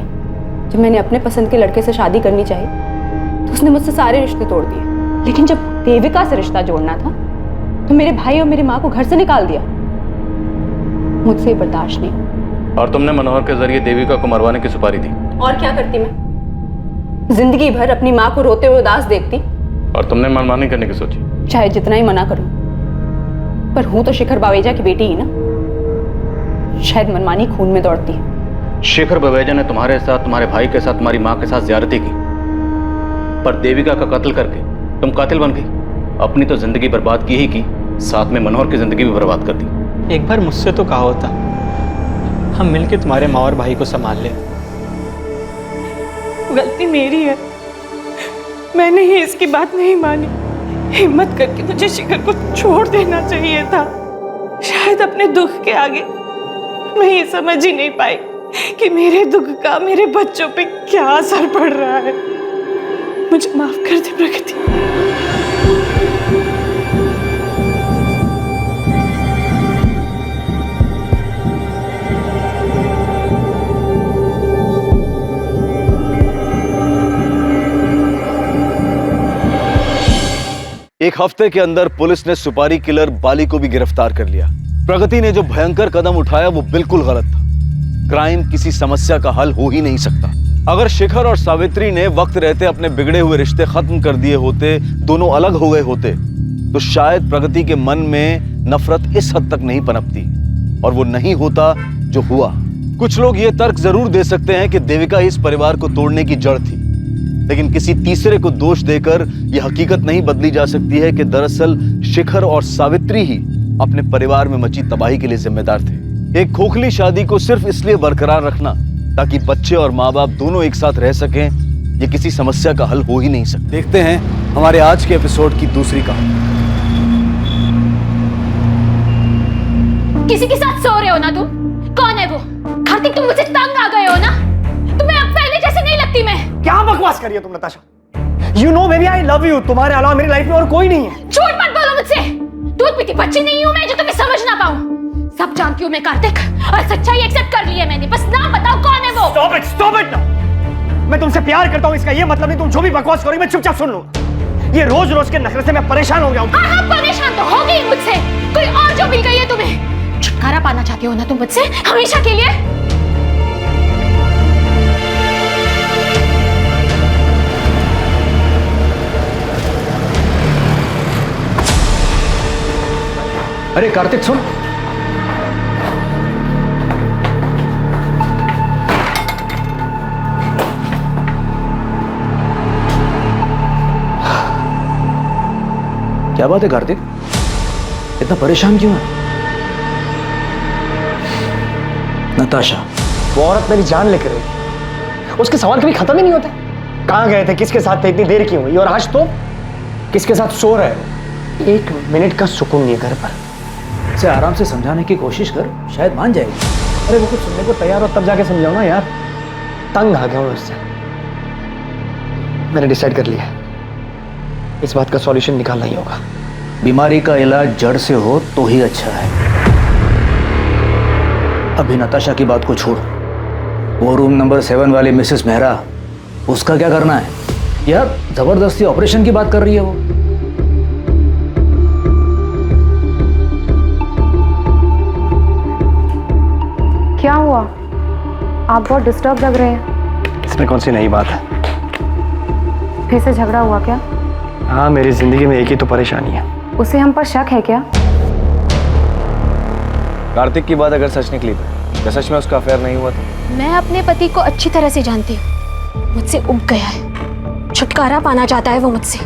जब मैंने अपने पसंद के लड़के से शादी करनी चाहिए तो उसने मुझसे सारे रिश्ते तोड़ दिए, लेकिन जब देविका से रिश्ता जोड़ना था तो मेरे भाई और मेरी माँ को घर से निकाल दिया। मुझसे ये बर्दाश्त नहीं। और तुमने मनोहर के जरिए देविका को मरवाने की सुपारी दी। और क्या करती मैं? जिंदगी भर अपनी माँ को रोते हुए उदास देखती। और तुमने मनमानी करने की सोची? चाहे जितना ही मना करूं, पर हूं तो शिखर बावेजा की बेटी ही ना। शायद मनमानी खून में दौड़ती है। शेखर बवेजा ने तुम्हारे साथ, तुम्हारे भाई के साथ, तुम्हारी माँ के साथ ज्यादती की, पर देविका का कत्ल करके तुम कातिल बन गई। अपनी तो जिंदगी बर्बाद की ही की, साथ में मनोहर की जिंदगी भी बर्बाद कर दी। एक बार मुझसे तो कहा होता हम मिलके तुम्हारे माँ और भाई को संभाल ले। गलती मेरी है, मैंने ही इसकी बात नहीं मानी। हिम्मत करके मुझे शिखर को छोड़ देना चाहिए था। शायद अपने दुख के आगे मैं ये समझ ही नहीं पाई कि मेरे दुख का मेरे बच्चों पे क्या असर पड़ रहा है। मुझे माफ कर दे प्रगति। एक हफ्ते के अंदर पुलिस ने सुपारी किलर बाली को भी गिरफ्तार कर लिया। प्रगति ने जो भयंकर कदम उठाया वो बिल्कुल गलत था। क्राइम किसी समस्या का हल हो ही नहीं सकता। अगर शिखर और सावित्री ने वक्त रहते अपने बिगड़े हुए रिश्ते खत्म कर दिए होते, दोनों अलग हो गए होते, तो शायद प्रगति के मन में नफरत इस हद तक नहीं पनपती और वो नहीं होता जो हुआ। कुछ लोग ये तर्क जरूर दे सकते हैं कि देविका इस परिवार को तोड़ने की जड़ थी, लेकिन किसी तीसरे को दोष देकर यह हकीकत नहीं बदली जा सकती है कि दरअसल शिखर और सावित्री ही अपने परिवार में मची तबाही के लिए जिम्मेदार थे। एक खोखली शादी को सिर्फ इसलिए बरकरार रखना ताकि बच्चे और माँ बाप दोनों एक साथ रह सकें, ये किसी समस्या का हल हो ही नहीं सकता। देखते हैं हमारे आज के एपिसोड की दूसरी कहानी। किसी के साथ सो रहे हो ना तुम? कौन है वो? कार्तिक, तुम मुझसे तंग आ गए हो ना? तुम्हें अब पहले जैसे नहीं लगती मैं। क्या बकवास करी है तुम Natasha? You know baby I love you। तुम्हारे अलावा मेरी लाइफ में और कोई नहीं है। झूठ मत बोलो मुझसे। दूध पीती बच्ची नहीं हूँ मैं जो तुम्हें समझ ना पाऊँ। सब जानती हूँ मैं कार्तिक, और सच्चाई एक्सेप्ट कर ली है मैंने। बस नाम बताओ कौन है वो? Stop it now। मैं तुमसे प्यार करता हूँ इसका ये मतलब नहीं तुम जो भी बकवास करोगे मैं चुपचाप सुन लूंगा। ये रोज रोज के नखरे से मैं परेशान हो गया हूँ। हाँ हाँ, परेशान तो हो गई मुझसे। कोई और जो मिल गई है तुम्हें। छुटकारा पाना चाहती हो ना तुम मुझसे हमेशा के लिए? अरे कार्तिक सुन। क्या बात है कार्तिक, इतना परेशान क्यों है? नताशा, वो औरत मेरी जान लेकर रही, उसके सवाल कभी खत्म ही नहीं होते। कहाँ गए थे, किसके साथ थे, इतनी देर क्यों हुई, और आज तो किसके साथ सो रहे हो? एक मिनट का सुकून नहीं घर पर। इसे आराम से समझाने की कोशिश कर, शायद मान जाएगी। अरे वो कुछ सुनने को तैयार हो तब जाके समझाओ ना यार। तंग आ गया हूँ उससे। मैंने डिसाइड कर लिया, इस बात का सॉल्यूशन निकालना ही होगा। बीमारी का इलाज जड़ से हो तो ही अच्छा है। अभी नताशा की बात को छोड़, वो रूम नंबर 7 वाली मिसेस मेहरा, उसका क्या करना है यार? जबरदस्ती ऑपरेशन की बात कर रही है वो। क्या हुआ? आप बहुत डिस्टर्ब लग रहे हैं। इसमें कौन सी नई बात है? फिर से झगड़ा हुआ क्या? हाँ, मेरी जिंदगी में एक ही तो परेशानी है। उसे हम पर शक है क्या? कार्तिक की बात अगर सच निकली तो सच में उसका अफेयर नहीं हुआ तो? मैं अपने पति को अच्छी तरह से जानती हूँ। मुझसे उब गया है, छुटकारा पाना चाहता है वो मुझसे,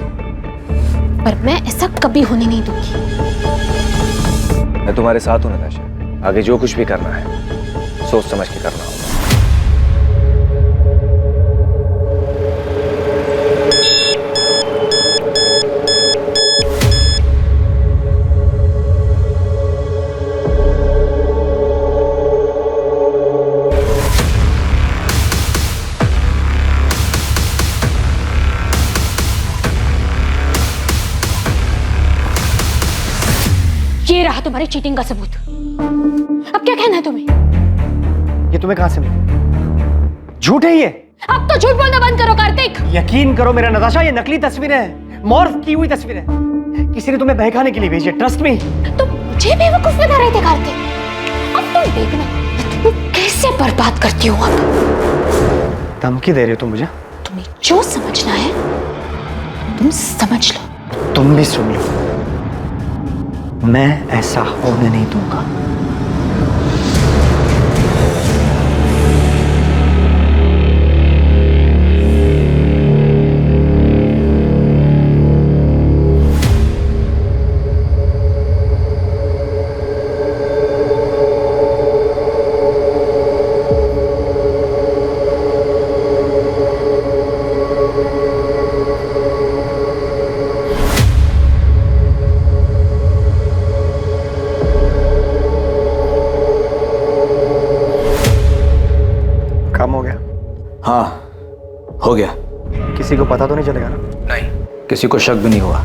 पर मैं ऐसा कभी होने नहीं दूंगी। मैं तुम्हारे साथ हूं नताशा। आगे जो कुछ भी करना है सोच समझ के करना होगा। ये रहा तुम्हारी चीटिंग का सबूत। अब क्या कहना है तुम्हें? ये तुम्हें कहां से मिला? झूठ है ये। अब तो झूठ बोलना बंद करो कार्तिक। यकीन करो मेरा नताशा, ये नकली तस्वीरें हैं, मॉर्फ की हुई तस्वीरें। किसी ने तुम्हें बहकाने के लिए भेजी, ट्रस्ट मी। तुम मुझे बेवकूफ बना रहे थे कार्तिक। अब तुम देखना मैं तुम्हें कैसे बर्बाद करती हूँ। अब धमकी दे रही हो तुम मुझे? तुम्हें जो समझना है तुम समझ लो। तुम भी सुन लो, मैं ऐसा होने नहीं दूंगा। काम हो गया? हाँ, हो गया। किसी को पता तो नहीं चलेगा ना? नहीं, किसी को शक भी नहीं हुआ।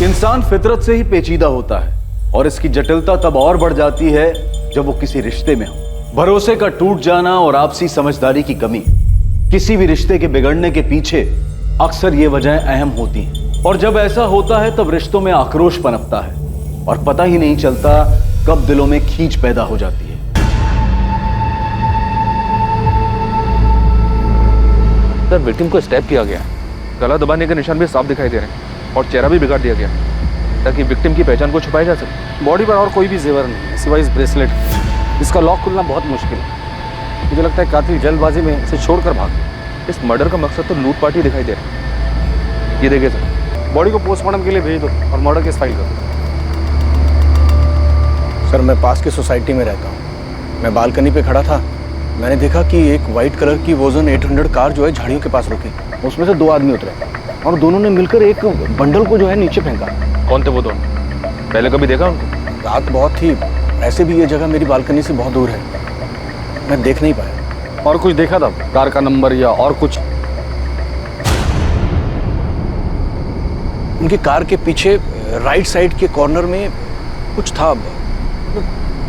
इंसान फितरत से ही पेचीदा होता है और इसकी जटिलता तब और बढ़ जाती है जब वो किसी रिश्ते में हो। भरोसे का टूट जाना और आपसी समझदारी की कमी, किसी भी रिश्ते के बिगड़ने के पीछे अक्सर ये वजहें अहम होती हैं। और जब ऐसा होता है तब रिश्तों में आक्रोश पनपता है और पता ही नहीं चलता कब दिलों में खींच पैदा हो जाती है। सर, विक्टिम को स्टैप किया गया, गला दबाने के निशान भी साफ दिखाई दे रहे हैं और चेहरा भी बिगाड़ दिया गया ताकि विक्टिम की पहचान को छुपाया जा सके। बॉडी पर और कोई भी जेवर नहीं सिवाय इस ब्रेसलेट। इसका लॉक खुलना बहुत मुश्किल है। मुझे लगता है कातिल जल्दबाजी में इसे छोड़कर भाग गया। इस मर्डर का मकसद तो लूटपाट ही दिखाई दे रहा है। ये देखिए सर, बॉडी को पोस्टमार्टम के लिए भेज दो और मर्डर केस फाइल कर दो। सर, मैं पास की सोसाइटी में रहता हूँ। मैं बालकनी पे खड़ा था, मैंने देखा कि एक वाइट कलर की वोजन 800 कार जो है झाड़ियों के पास रुकी। उसमें से 2 आदमी उतरे और दोनों ने मिलकर एक बंडल को जो है नीचे फेंका। कौन थे वो दोनों? पहले कभी देखा उनको? रात बहुत थी, ऐसे भी ये जगह मेरी बालकनी से बहुत दूर है, मैं देख नहीं पाया। और कुछ देखा था? कार का नंबर या और कुछ? उनकी कार के पीछे राइट साइड के कॉर्नर में कुछ था।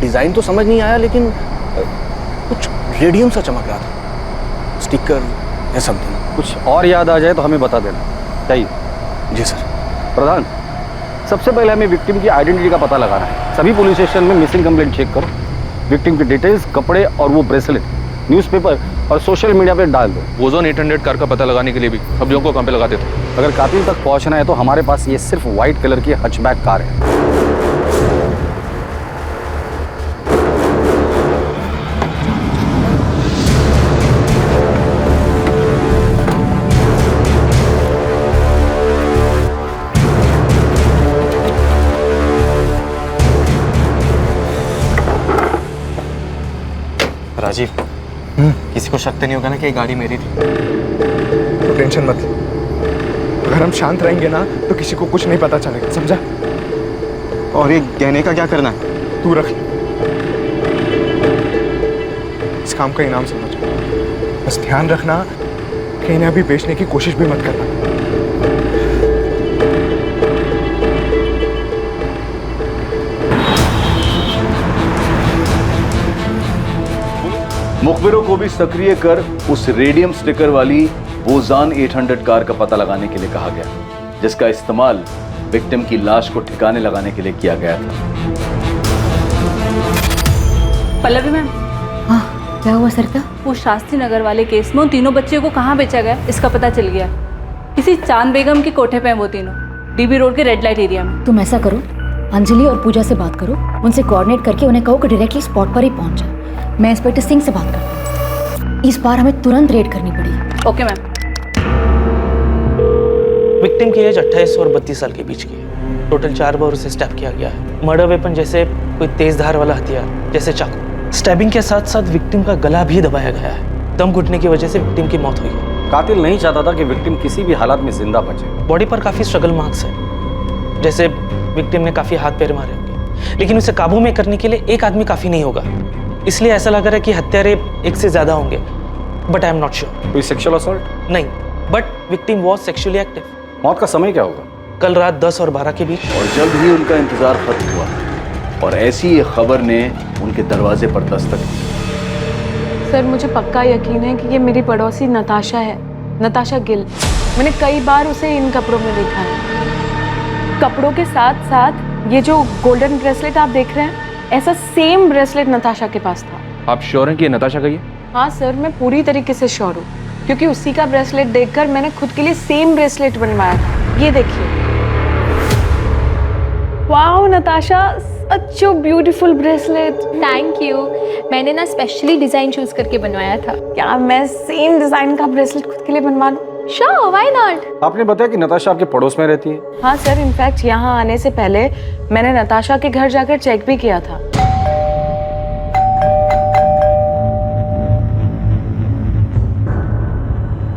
डिजाइन तो समझ नहीं आया, लेकिन कुछ रेडियम सा चमक रहा था, स्टिकर या समथिंग। कुछ और याद आ जाए तो हमें बता देना। चाहिए? जी सर। प्रधान, सबसे पहले हमें विक्टिम की आइडेंटिटी का पता लगाना है। सभी पुलिस स्टेशन में मिसिंग कंप्लेंट चेक करो। विक्टिम की डिटेल्स, कपड़े और वो ब्रेसलेट न्यूज़पेपर और सोशल मीडिया पे डाल दो। वोजोन 800 कार का पता लगाने के लिए भी सब्जियों को कहाँ पे लगाते थे? अगर कातिल तक पहुंचना है तो हमारे पास ये सिर्फ व्हाइट कलर की हचबैक कार है। राजीव, किसी को शक तो नहीं होगा ना कि ये गाड़ी मेरी थी? तो टेंशन मत ले। अगर हम शांत रहेंगे ना तो किसी को कुछ नहीं पता चलेगा, समझा? और ये गहने का क्या करना है? तू रख ले, इस काम का इनाम समझ। मैं बस ध्यान रखना कि इन्हें अभी बेचने की कोशिश भी मत करना। मुखबिरों को भी सक्रिय कर उस रेडियम स्टिकर वाली वोजान 800 कार का पता लगाने के लिए कहा गया, जिसका इस्तेमाल विक्टिम की लाश को ठिकाने लगाने के लिए किया गया था। पल्लवी मैम, हाँ क्या हुआ सरिता? वो शास्त्री नगर वाले केस में उन तीनों बच्चियों को कहाँ बेचा गया इसका पता चल गया। किसी चांद बेगम के कोठे पे हैं वो तीनों, डीबी रोड के रेड लाइट एरिया में। तुम ऐसा करो, अंजलि और पूजा से बात करो, उनसे कोऑर्डिनेट करके उन्हें कहो कि डायरेक्टली स्पॉट पर ही पहुंच जाए। मैं इंस्पेक्टर सिंह से बात करती हूँ, इस बार हमें तुरंत रेड करनी पड़ी। Okay ma'am. विक्टिम की एज 28 और 32 साल के बीच की है। टोटल 4 बार उसे स्टैब किया गया है। मर्डर वेपन जैसे कोई तेज धार वाला हथियार जैसे चाकू। स्टैबिंग के साथ साथ विक्टिम का गला भी दबाया गया है। दम घुटने की वजह से विक्टिम की मौत हुई है। कातिल नहीं चाहता था कि विक्टिम किसी भी हालात में जिंदा बचे। बॉडी पर काफी स्ट्रगल मार्क्स है, जैसे विक्टिम ने काफी हाथ पैर मारे होंगे, लेकिन उसे काबू में करने के लिए एक आदमी काफी नहीं होगा। इसलिए ऐसा लग रहा है कि हत्यारे एक से ज्यादा होंगे, but I am not sure. कोई सेक्सुअल असॉल्ट? नहीं, but victim was sexually active. मौत का समय क्या होगा? कल रात 10 और 12 के बीच। और जल्द ही उनका इंतजार खत्म हुआ और ऐसी एक खबर ने उनके दरवाजे पर दस्तक दी। सर मुझे पक्का यकीन है कि ये मेरी पड़ोसी नताशा है, नताशा गिल। मैंने कई बार उसे इन कपड़ों में देखा है। कपड़ों के साथ साथ ये जो गोल्डन ब्रेसलेट आप देख रहे हैं, ऐसा सेम ब्रेसलेट नताशा के पास था। आप श्योर हैं कि ये नताशा का ही है? हाँ सर, मैं पूरी तरीके से श्योर हूँ, क्योंकि उसी का ब्रेसलेट देखकर मैंने खुद के लिए सेम ब्रेसलेट बनवाया था। ये देखिए। Wow Natasha, such a beautiful bracelet. Thank you. मैंने ना स्पेशली डिजाइन चूज करके बनवाया था। क्या मैं सेम डिजाइन का ब्रेसलेट खुद के लिए बनवा दूं? Sure, why not. आपने बताया कि नताशा आपके पड़ोस में रहती है? हाँ सर, इनफैक्ट यहाँ आने से पहले मैंने नताशा के घर जाकर चेक भी किया था।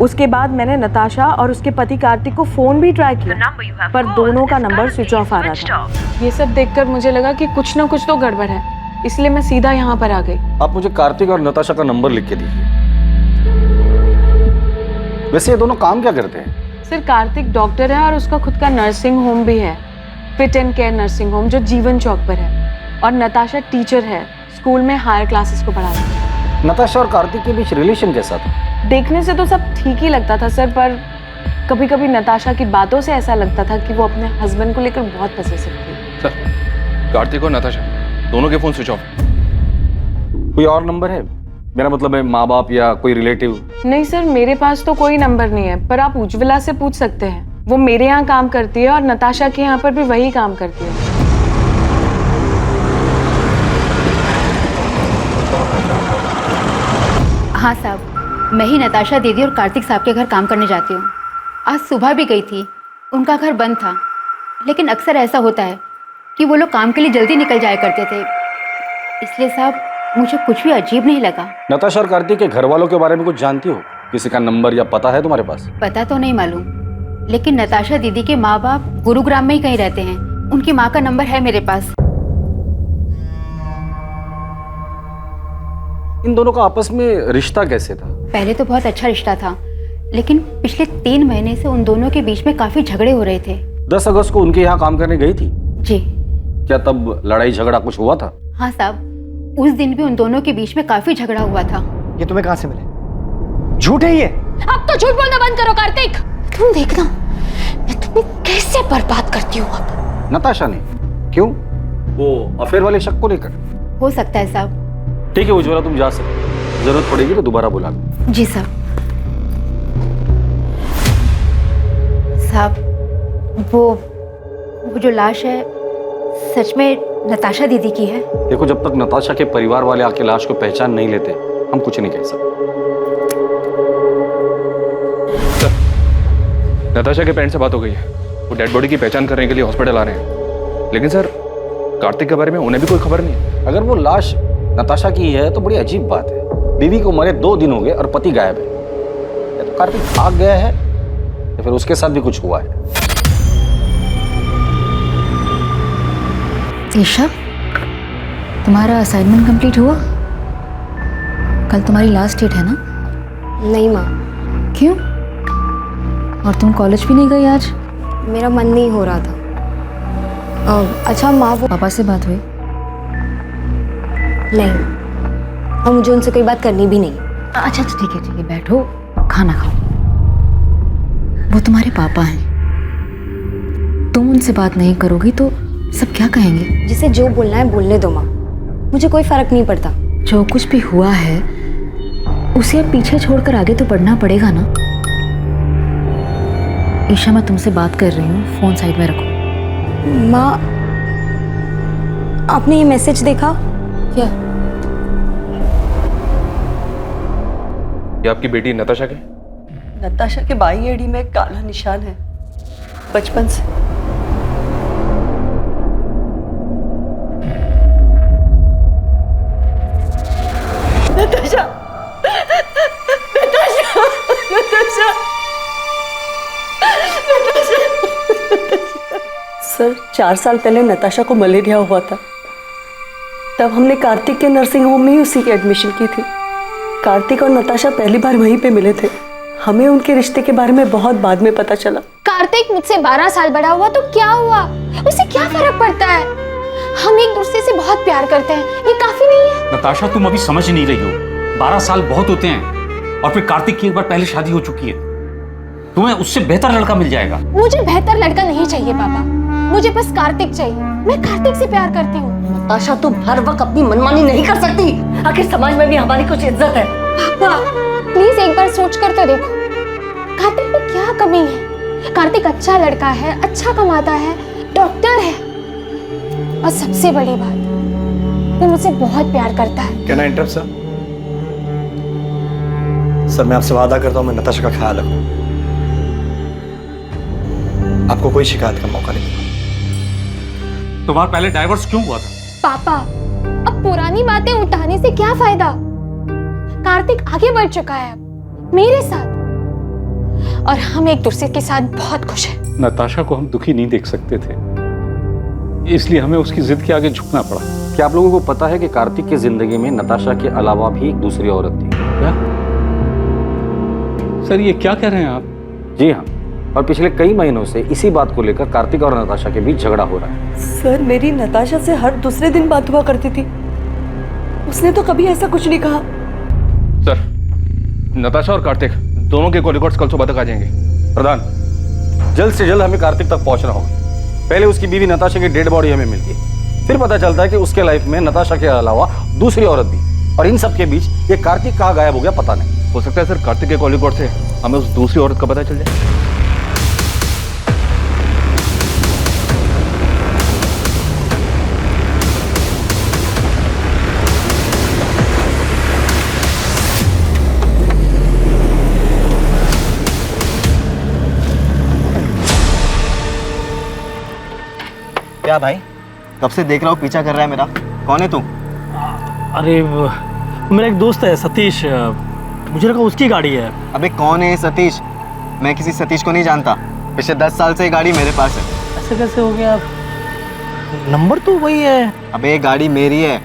उसके बाद मैंने नताशा और उसके पति कार्तिक को फोन भी ट्राई किया, पर दोनों का नंबर स्विच ऑफ आ रहा था। ये सब देखकर मुझे लगा कि कुछ ना कुछ तो गड़बड़ है, इसलिए मैं सीधा यहाँ पर आ गई। आप मुझे कार्तिक और नताशा का नंबर लिख के दीजिए। वैसे ये दोनों काम क्या करते हैं? सर कार्तिक डॉक्टर है और उसका खुद का नर्सिंग होम भी है, fit and care nursing home, जो जीवन चौक पर है। और नताशा टीचर है, स्कूल में हायर क्लासेस को पढ़ाती है। नताशा और कार्तिक के बीच रिलेशन कैसा था? देखने से तो सब ठीक ही लगता था सर, पर कभी कभी नताशा की बातों से ऐसा लगता था कि वो अपने हस्बैंड को लेकर बहुत पसेसिव थी। सर, कार्तिक और नताशा दोनों के फोन स्विच ऑफ। कोई और नंबर है? मेरा मतलब है माँ बाप या कोई रिलेटिव? नहीं सर, मेरे पास तो कोई नंबर नहीं है, पर आप उज्ज्वला से पूछ सकते हैं। वो मेरे यहाँ काम करती है और नताशा के यहाँ पर भी वही काम करती है। हाँ साहब, मैं ही नताशा दीदी और कार्तिक साहब के घर काम करने जाती हूँ। आज सुबह भी गई थी, उनका घर बंद था, लेकिन अक्सर ऐसा होता है कि वो लोग काम के लिए जल्दी निकल जाया करते थे, इसलिए साहब मुझे कुछ भी अजीब नहीं लगा। नताशा और कार्तिक के घर वालों के बारे में कुछ जानती हो? किसी का नंबर या पता है तुम्हारे पास? पता तो नहीं मालूम, लेकिन नताशा दीदी के माँ बाप गुरुग्राम में ही कहीं रहते हैं। उनकी माँ का नंबर है मेरे पास। इन दोनों का आपस में रिश्ता कैसे था? पहले तो बहुत अच्छा रिश्ता था, लेकिन पिछले 3 महीने से उन दोनों के बीच में काफी झगड़े हो रहे थे। 10 अगस्त को उनके यहाँ काम करने गई थी? जी। क्या तब लड़ाई झगड़ा कुछ हुआ था? हाँ साहब, उस दिन भी उन दोनों के बीच में काफी झगड़ा हुआ था। ये तुम्हें कहाँ से मिले? झूठ है ये। अब तो झूठ बोलना बंद करो कार्तिक। तुम देखना मैं तुम्हें कैसे बर्बाद करती हूँ अब। नताशा ने? क्यों? वो अफेयर वाले शक को लेकर? हो सकता है साहब। ठीक है उज्ज्वला, तुम जा सकते, जरूरत पड़ेगी तो दोबारा बुला लो। जी साहब। साहब, वो जो लाश है सच में नताशा दीदी की है? देखो, जब तक नताशा के परिवार वाले आके लाश को पहचान नहीं लेते हम कुछ नहीं कह सकते। सर, नताशा के पेरेंट्स से बात हो गई है, वो डेड बॉडी की पहचान करने के लिए हॉस्पिटल आ रहे हैं। लेकिन सर, कार्तिक के बारे में उन्हें भी कोई खबर नहीं है। अगर वो लाश नताशा की है तो बड़ी अजीब बात है। बीवी को मरे 2 दिन हो गए और पति गायब है। या तो कार्तिक भाग गया है या फिर उसके साथ भी कुछ हुआ है। ईशा, तुम्हारा असाइनमेंट कंप्लीट हुआ? कल तुम्हारी लास्ट डेट है ना? नहीं माँ। क्यों? और तुम कॉलेज भी नहीं गई आज? मेरा मन नहीं हो रहा था। अच्छा माँ, वो पापा से बात हुई? नहीं, और मुझे उनसे कोई बात करनी भी नहीं। अच्छा ठीक है बैठो, खाना खाओ। वो तुम्हारे पापा हैं, तुम उनसे बात नहीं करोगी तो सब क्या कहेंगे? जिसे जो बोलना है बोलने दो माँ, मुझे कोई फर्क नहीं पड़ता। जो कुछ भी हुआ है उसे अब पीछे छोड़कर आगे तो बढ़ना पड़ेगा ना। ईशा, मैं तुमसे बात कर रही हूँ, फोन साइड में रखो। माँ, आपने ये मैसेज देखा क्या? ये आपकी बेटी नताशा के? नताशा के बाई एड़ी में काला निशान है बचपन से। नताशा, नताशा, नताशा, नताशा। सर, 4 साल पहले नताशा को मलेरिया हुआ था। तब हमने कार्तिक के नर्सिंग होम में ही उसी की एडमिशन की थी। कार्तिक और नताशा पहली बार वहीं पे मिले थे। हमें उनके रिश्ते के बारे में बहुत बाद में पता चला। कार्तिक मुझसे 12 साल बड़ा हुआ तो क्या हुआ, उसे क्या फर्क पड़ता है? हम एक दूसरे से बहुत प्यार करते हैं, ये काफी नहीं है? नताशा, तुम अभी समझ नहीं रही हो। 12 साल बहुत होते हैं, और फिर कार्तिक की एक बार पहले शादी हो चुकी है। तुम्हें उससे बेहतर लड़का मिल जाएगा। मुझे बेहतर लड़का नहीं चाहिए पापा, मुझे बस कार्तिक चाहिए। मैं कार्तिक से प्यार करती हूँ। नताशा, तुम हर वक्त अपनी मनमानी नहीं कर सकती। आखिर समाज में भी हमारी कुछ इज्जत है। पापा प्लीज एक बार सोच कर तो देखो, कार्तिक में क्या कमी है? कार्तिक अच्छा लड़का है, अच्छा कमाता है, डॉक्टर है, और सबसे बड़ी बात, वो मुझसे बहुत प्यार करता है। Can I interrupt sir? Sir, मैं आपसे वादा करता हूँ मैं नताशा का ख्याल रखूँ। आपको कोई शिकायत का मौका नहीं। तुम्हारा पहले डाइवोर्स क्यों हुआ था? पापा, अब पुरानी बातें उठाने से क्या फायदा? कार्तिक आगे बढ़ चुका है अब मेरे साथ, और हम एक दूसरे के साथ बहुत खुश हैं। नताशा को हम दुखी नहीं देख सकते थे, इसलिए हमें उसकी जिद के आगे झुकना पड़ा। क्या आप लोगों को पता है कि कार्तिक की जिंदगी में नताशा के अलावा भी एक दूसरी औरत थी? क्या? सर, ये क्या कह रहे हैं आप? जी हाँ, और पिछले कई महीनों से इसी बात को लेकर कार्तिक और नताशा के बीच झगड़ा हो रहा है। सर, मेरी नताशा से हर दूसरे दिन बात हुआ करती थी, उसने तो कभी ऐसा कुछ नहीं कहा। सर, नताशा और कार्तिक दोनों के कॉल रिकॉर्ड्स कल सुबह तक आ जाएंगे। प्रधान, जल्द से जल्द हमें कार्तिक तक पहुंचना होगा। पहले उसकी बीवी नताशा की डेड बॉडी हमें मिलती है, फिर पता चलता है कि उसके लाइफ में नताशा के अलावा दूसरी औरत भी, और इन सब के बीच ये कार्तिक कहाँ गायब हो गया पता नहीं। हो सकता है सर कार्तिक के कॉल रिकॉर्ड से हमें उस दूसरी औरत का पता चल जाए। क्या भाई, कब से देख रहा हूँ पीछा कर रहा है मेरा? कौन है तू? अरे मेरा एक दोस्त है सतीश, मुझे लगा उसकी गाड़ी है। अबे कौन है सतीश? मैं किसी सतीश को नहीं जानता। पिछले 10 साल से ये गाड़ी मेरे पास है। ऐसे कैसे हो गया? नंबर तो वही है। अबे ये गाड़ी मेरी है,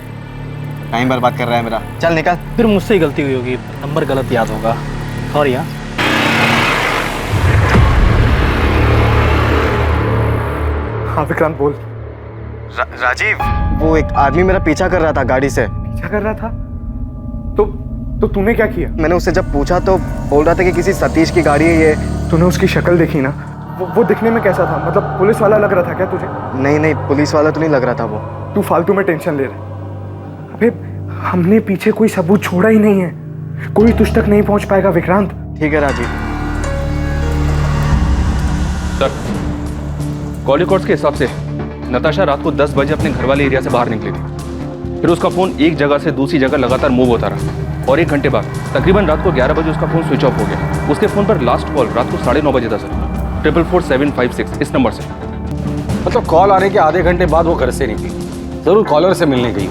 टाइम बर्बाद कर रहा है मेरा। चल निकल। फिर मुझसे ही गलती हुई होगी, नंबर गलत याद होगा। सॉरी। हाँ विक्रांत बोल। राजीव, वो एक आदमी मेरा पीछा कर रहा था गाड़ी से। पीछा कर रहा था? तो तूने क्या किया? मैंने उससे जब पूछा तो बोल रहा था कि किसी सतीश की गाड़ी है ये। तूने उसकी शक्ल देखी ना? वो दिखने में कैसा था? मतलब पुलिस वाला लग रहा था क्या तुझे? नहीं, पुलिस वाला तो नहीं लग रहा था वो। तू फालतू में टेंशन ले रहा। अबे हमने पीछे कोई सबूत छोड़ा ही नहीं है, कोई तुझ तक नहीं पहुंच पाएगा विक्रांत। ठीक है राजीव। सर, कॉल रिकॉर्ड्स के हिसाब से नताशा रात को 10 बजे अपने घर वाले एरिया से बाहर निकली थी। फिर उसका फोन एक जगह से दूसरी जगह लगातार मूव होता रहा, और 1 घंटे बाद तकरीबन रात को 11 बजे उसका फोन स्विच ऑफ हो गया। उसके फोन पर लास्ट कॉल रात को 9:30 बजे था सर, 44756 इस नंबर से। मतलब कॉल आने के आधे घंटे बाद वो घर से निकली, जरूर कॉलर से मिलने गई।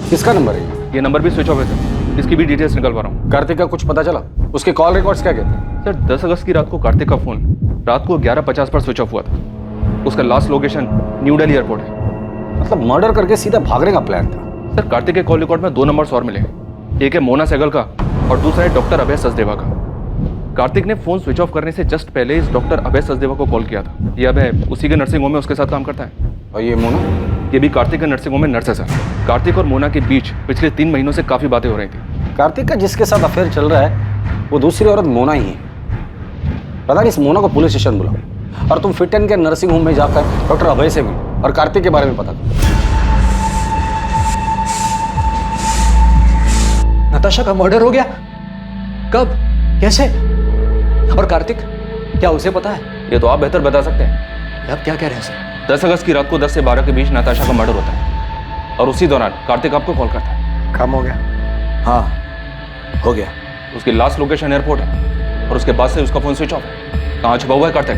किसका नंबर है? ये नंबर भी स्विच ऑफ है सर, इसकी भी डिटेल्स निकलवा रहा हूँ। कार्तिक का कुछ पता चला? उसके कॉल रिकॉर्ड्स क्या कहते हैं? सर, 10 अगस्त की रात को कार्तिक का फोन रात को 11:50 पर स्विच ऑफ हुआ था। उसका last location new Delhi airport है। मतलब मर्डर करके सीधा भागने का प्लान था। सर, कार्तिक के कॉल रिकॉर्ड में 2 नंबर्स और मिले हैं। एक है मोना सहगल का और दूसरा है डॉक्टर अभय सचदेवा का। कार्तिक ने फोन स्विच ऑफ करने से जस्ट पहले इस डॉक्टर अभय सचदेवा को कॉल किया था। ये अभय उसी के नर्सिंग होम में उसके साथ काम करता है। और ये मोना? ये भी कार्तिक के नर्सिंग होम में नर्स है सर। कार्तिक और मोना के बीच पिछले 3 महीनों से काफी बातें हो रही थी। कार्तिक का जिसके साथ अफेयर चल रहा है वो दूसरी औरत मोना ही है। पता नहीं इस मोना को पुलिस स्टेशन बुलाओ और तुम फिट एंड के नर्सिंग होम में जाकर डॉक्टर अभय से मिलो और कार्तिक के बारे में पता करो। नताशा का मर्डर हो गया? कब? कैसे? और कार्तिक, क्या उसे पता है? ये तो आप बेहतर बता सकते हैं। आप क्या कह रहे हैं सर? 10 अगस्त की रात को 10 से 12 के बीच नताशा का मर्डर होता है और उसी दौरान कार्तिक आपको कॉल करता है। काम हो गया? हाँ, हो गया। उसकी लास्ट लोकेशन एयरपोर्ट है और उसके बाद से उसका फोन स्विच ऑफ है। कहाँ छुपा हुआ है कार्तिक?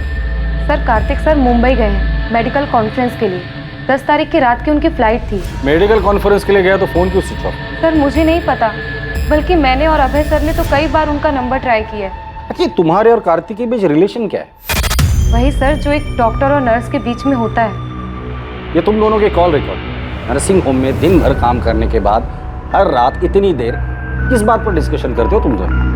सर कार्तिक सर मुंबई गए हैं मेडिकल कॉन्फ्रेंस के लिए। 10 तारीख की रात की उनकी फ्लाइट थी। मेडिकल कॉन्फ्रेंस के लिए गया तो फोन क्यों स्विच ऑफ? सर मुझे नहीं पता, बल्कि मैंने और अभय सर ने तो कई बार उनका नंबर ट्राई किया है। अच्छा, तुम्हारे और कार्तिक के बीच रिलेशन क्या है? वही सर जो एक डॉक्टर और नर्स के बीच में होता है। ये तुम दोनों के कॉल रिकॉर्ड। नर्सिंग होम में दिन भर काम करने के बाद हर रात इतनी देर किस बात पर डिस्कशन करते हो तुम दोनों?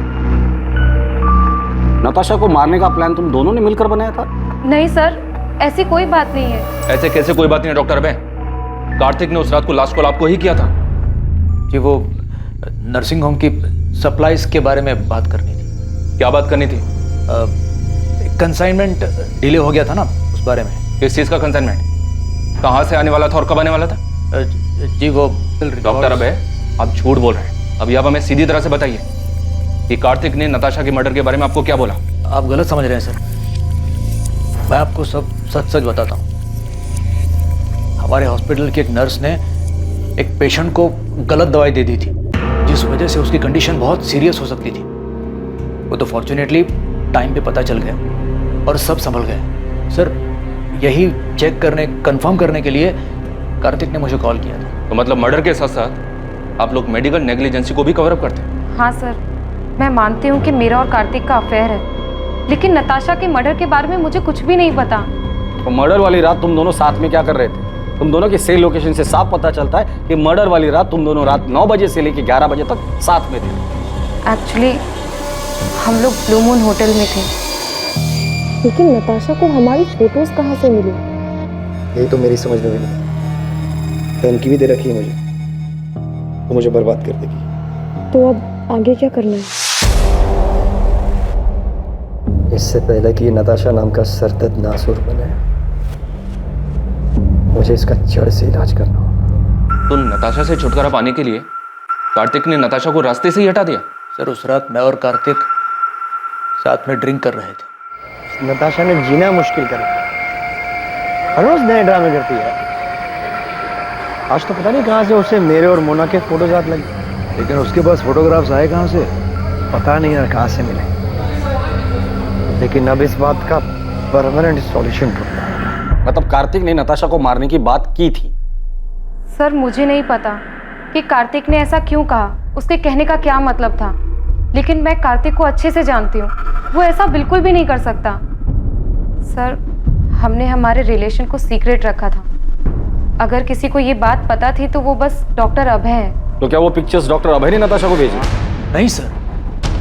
नताशा को मारने का प्लान तुम दोनों ने मिलकर बनाया था? नहीं सर, ऐसी कोई बात नहीं है। ऐसे कैसे कोई बात नहीं है डॉक्टर अभय? कार्तिक ने उस रात को लास्ट कॉल आपको ही किया था। कि वो नर्सिंग होम की सप्लाईज के बारे में बात करनी थी। क्या बात करनी थी? कंसाइनमेंट डिले हो गया था ना, उस बारे में। किस चीज का कंसाइनमेंट? कहाँ से आने वाला था और कब आने वाला था? जी वो डॉक्टर अभय, आप झूठ बोल रहे हैं। अभी आप हमें सीधी तरह से बताइए कि कार्तिक ने नताशा के मर्डर के बारे में आपको क्या बोला? आप गलत समझ रहे हैं सर। मैं आपको सब सच सच बताता हूँ। हमारे हॉस्पिटल की एक नर्स ने एक पेशेंट को गलत दवाई दे दी थी, जिस वजह से उसकी कंडीशन बहुत सीरियस हो सकती थी। वो तो फॉर्चुनेटली टाइम पे पता चल गया और सब संभल गया। सर यही चेक करने, कंफर्म करने के लिए कार्तिक ने मुझे कॉल किया था। तो मतलब मर्डर के साथ साथ आप लोग मेडिकल नेग्लिजेंसी को भी कवर अप करते हैं? हाँ सर, मैं मानती हूँ कि मेरा और कार्तिक का अफेयर है, लेकिन नताशा के मर्डर के बारे में मुझे कुछ भी नहीं पता। तो मर्डर वाली रात तुम दोनों साथ में क्या कर रहे थे? तुम दोनों की सेल लोकेशन से साफ पता चलता है कि मर्डर वाली रात तुम दोनों रात 9 बजे से लेकर 11 बजे तक साथ में थे। एक्चुअली हम लोग ब्लू मून होटल में थे। लेकिन नताशा को हमारी फोटोज कहाँ से मिली? यही तो मेरी समझ में भी नहीं। धमकी भी दे रखी है मुझे, तो मुझे बर्बाद कर देगी। तो अब आगे क्या करना है? इससे पहले कि नताशा नाम का सरदर्द नासुर बने, मुझे इसका जड़ से इलाज करना होगा। तो नताशा से छुटकारा पाने के लिए कार्तिक ने नताशा को रास्ते से ही हटा दिया? सर उस रात मैं और कार्तिक साथ में ड्रिंक कर रहे थे। नताशा ने जीना मुश्किल कर दिया। हर रोज नए ड्रामे करती है। आज तो पता नहीं कहाँ से उसे मेरे और मोना के फोटोज हाथ लगे। लेकिन उसके पास फोटोग्राफ्स आए कहाँ से? पता नहीं यार कहाँ से मिले। लेकिन अब इस बात का परमानेंट सॉल्यूशन ढूंढना है। मतलब कार्तिक ने नताशा को मारने की बात की थी? सर मुझे नहीं पता कि कार्तिक ने ऐसा क्यों कहा, उसके कहने का क्या मतलब था, लेकिन मैं कार्तिक को अच्छे से जानती हूँ। वो ऐसा बिल्कुल भी नहीं कर सकता। सर हमने हमारे रिलेशन को सीक्रेट रखा था। अगर किसी को ये बात पता थी तो वो बस डॉक्टर अभय है। तो क्या वो पिक्चर्स डॉक्टर अभय ने नताशा को भेजी? नहीं सर,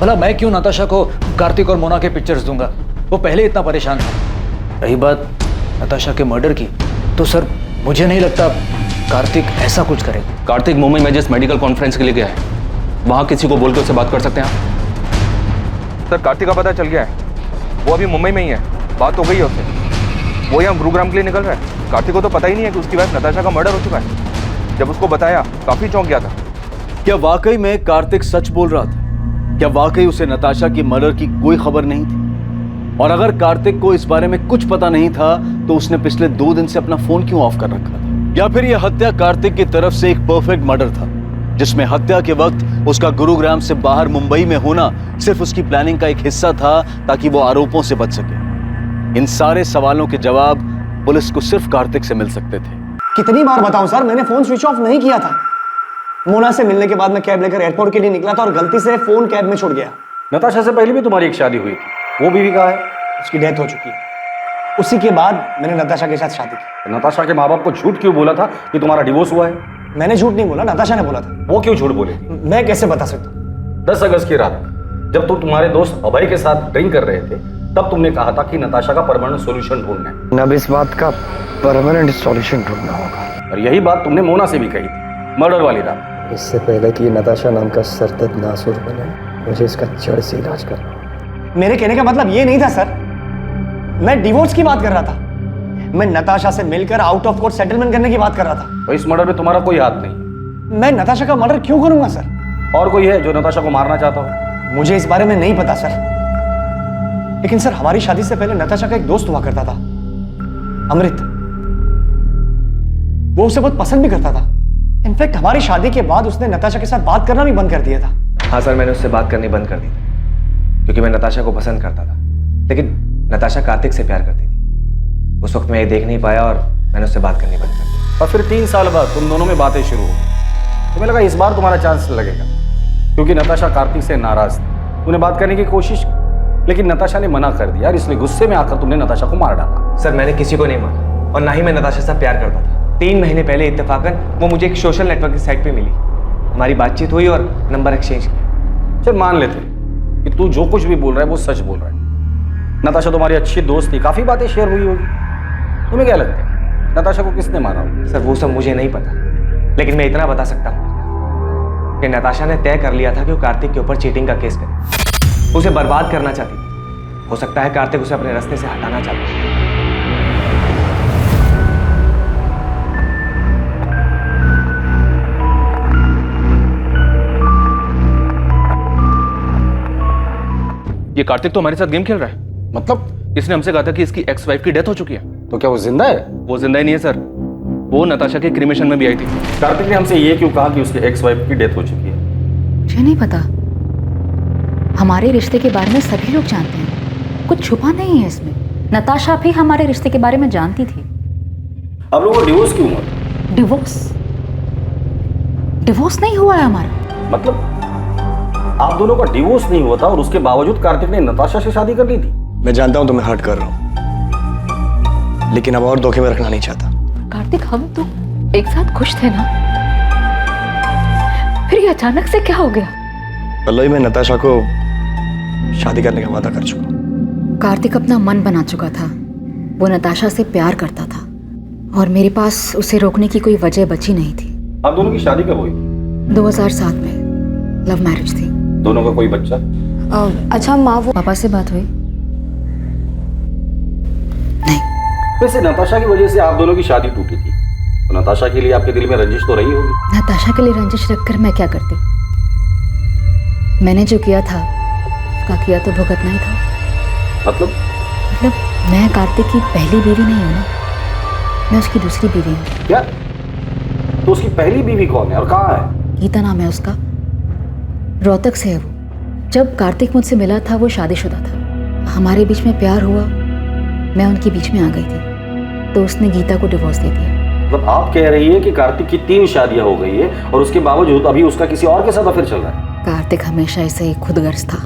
भला मैं क्यों नताशा को कार्तिक और मोना के पिक्चर्स दूंगा? वो पहले इतना परेशान था। रही बात नताशा के मर्डर की, तो सर मुझे नहीं लगता कार्तिक ऐसा कुछ करेगा। कार्तिक मुंबई में जिस मेडिकल कॉन्फ्रेंस के लिए गया है, वहाँ किसी को बोल के उससे बात कर सकते हैं आप? सर कार्तिक का पता चल गया है, वो अभी मुंबई में ही है। बात हो गई है उससे, वो यहाँ गुरुग्राम के लिए निकल रहा है। कार्तिक को तो पता ही नहीं है कि उसकी वाइफ नताशा का मर्डर हो चुका है। जब उसको बताया काफी चौंक गया था। क्या वाकई में कार्तिक सच बोल रहा था? क्या वाकई उसे नताशा की मर्डर की कोई खबर नहीं थी? और अगर कार्तिक को इस बारे में कुछ पता नहीं था तो उसने पिछले 2 दिन से अपना फोन क्यों ऑफ कर रखा था? या फिर यह हत्या कार्तिक की तरफ से एक परफेक्ट मर्डर था, जिसमें हत्या के वक्त उसका गुरुग्राम से बाहर मुंबई में होना सिर्फ उसकी प्लानिंग का एक हिस्सा था ताकि वो आरोपों से बच सके? इन सारे सवालों के जवाब पुलिस को सिर्फ कार्तिक से मिल सकते थे। कितनी बार बताऊं सर, मैंने फोन स्विच ऑफ नहीं किया था। मोना से मिलने के बाद मैं कैब लेकर एयरपोर्ट के लिए निकला था और गलती से फोन कैब में छूट गया। नताशा से पहले भी तुम्हारी एक शादी हुई थी, वो बीवी कहाँ है? उसकी डेथ हो चुकी है। उसी के बाद मैंने नताशा के साथ शादी की। नताशा के माँ बाप को झूठ क्यों बोला था कि तुम्हारा डिवोर्स हुआ है? मैंने झूठ नहीं बोला, नताशा ने बोला था। वो क्यों झूठ बोले? मैं कैसे बता सकता हूँ? 10 अगस्त की रात जब तुम तुम्हारे दोस्त अभय के साथ ड्रिंक कर रहे थे तब तुमने कहा था कि नताशा का परमानेंट सॉल्यूशन ढूंढना है। अब इस बात का परमानेंट सॉल्यूशन ढूंढना होगा। और यही बात तुमने मोना से भी कही थी मर्डर वाली रात। इससे पहले कि नताशा नाम का सरदर्द नासुर बने, मुझे इसका जड़ से इलाज करना। मेरे कहने का मतलब ये नहीं था सर, मैं डिवोर्स की बात कर रहा था। मैं नताशा से मिलकर आउट ऑफ कोर्ट सेटलमेंट करने की बात कर रहा था। तो इस मर्डर में तुम्हारा कोई हाथ नहीं। मैं नताशा का मर्डर क्यों करूंगा सर? और कोई है जो नताशा को मारना चाहता हो? मुझे इस बारे में नहीं पता सर, लेकिन सर हमारी शादी से पहले नताशा का एक दोस्त हुआ करता था, अमृत। वो उसे बहुत पसंद भी करता था। इनफैक्ट हमारी शादी के बाद उसने नताशा के साथ बात करना भी बंद कर दिया था। हाँ सर, मैंने उससे बात करनी बंद कर दी थी क्योंकि मैं नताशा को पसंद करता था, लेकिन नताशा कार्तिक से प्यार करती थी। उस वक्त मैं ये देख नहीं पाया और मैंने उससे बात करनी बंद कर दी। और फिर 3 साल बाद तुम दोनों में बातें शुरू हो गई। तुम्हें लगा इस बार तुम्हारा चांस लगेगा क्योंकि नताशा कार्तिक से नाराज थी। तूने बात करने की कोशिश की लेकिन नताशा ने मना कर दिया और इसलिए गुस्से में आकर तुमने नताशा को मार डाला। सर मैंने किसी को नहीं मारा और ना ही मैं नताशा से प्यार करता था। 3 महीने पहले इत्तेफाकन वो मुझे एक सोशल नेटवर्क की साइट पे मिली। हमारी बातचीत हुई और नंबर एक्सचेंज किया। चल मान लेते कि तू जो कुछ भी बोल रहा है वो सच बोल रहा है। नताशा तुम्हारी अच्छी दोस्त थी, काफी बातें शेयर हुई होगी। तुम्हें क्या लगता है नताशा को किसने मारा होगा? सर वो सब मुझे नहीं पता, लेकिन मैं इतना बता सकता हूँ कि नताशा ने तय कर लिया था कि वो कार्तिक के ऊपर चीटिंग का केस करे। उसे बर्बाद करना चाहती थी। हो सकता है कार्तिक उसे अपने रास्ते से हटाना चाहता है। ये कार्तिक तो हमारे साथ गेम खेल रहा है। मतलब? इसने हमसे कहा था कि इसकी एक्स वाइफ की डेथ हो चुकी है। तो क्या वो जिंदा है? वो जिंदा ही नहीं है सर, वो नताशा के क्रिमेशन में भी आई थी। कार्तिक ने हमसे ये क्यों कहा कि उसके एक्स वाइफ की डेथ हो चुकी है? मुझे नहीं पता। हमारे रिश्ते के बारे में सभी लोग जानते हैं, कुछ छुपा नहीं है इसमें। नताशा भी हमारे रिश्ते के बारे में जानती थी। अब लोगों को डिवोर्स क्यों हुआ? डिवोर्स नहीं हुआ है हमारा। मतलब आप दोनों का डिवोर्स नहीं हुआ था और उसके बावजूद कार्तिक ने नताशा से शादी कर ली थी। मैं जानता हूं तुम्हें हर्ट कर रहा हूं, लेकिन अब और धोखे में रखना नहीं चाहता। कार्तिक हम तो एक साथ खुश थे ना, फिर ये अचानक से क्या हो गया? पल्लवी, मैं नताशा को शादी करने का वादा कर चुका हूं। कार्तिक अपना मन बना चुका था। वो नताशा से प्यार करता था और मेरे पास उसे रोकने की कोई वजह बची नहीं थी। आप दोनों की शादी कब हुई थी? 2007 में लव मैरिज थी। दोनों का कोई बच्चा? अच्छा माँ, वो पापा से बात हुई? वैसे नताशा की वजह से आप दोनों की शादी टूटी थी, तो नताशा के लिए आपके दिल में रंजिश तो रही होगी। नताशा के लिए रंजिश रखकर मैं क्या करती? मैंने जो किया था उसका किया तो भुगतना ही था। मतलब मैं कार्तिक की पहली बीवी नहीं हूँ ना, मैं उसकी दूसरी बीवी हूँ। क्या? तो उसकी पहली बीवी कौन है और कहाँ है? गीता नाम है उसका, रोहतक से है वो। जब कार्तिक मुझसे मिला था वो शादीशुदा था। हमारे बीच में प्यार हुआ, मैं उनके बीच में आ गई थी, तो उसने गीता को डिवोर्स दे दिया। मतलब आप कह रही है कि कार्तिक की 3 शादियां हो गई है और उसके बावजूद अभी उसका किसी और के साथ अफेयर चल रहा है? कार्तिक हमेशा ऐसे ही खुदगर्ज था,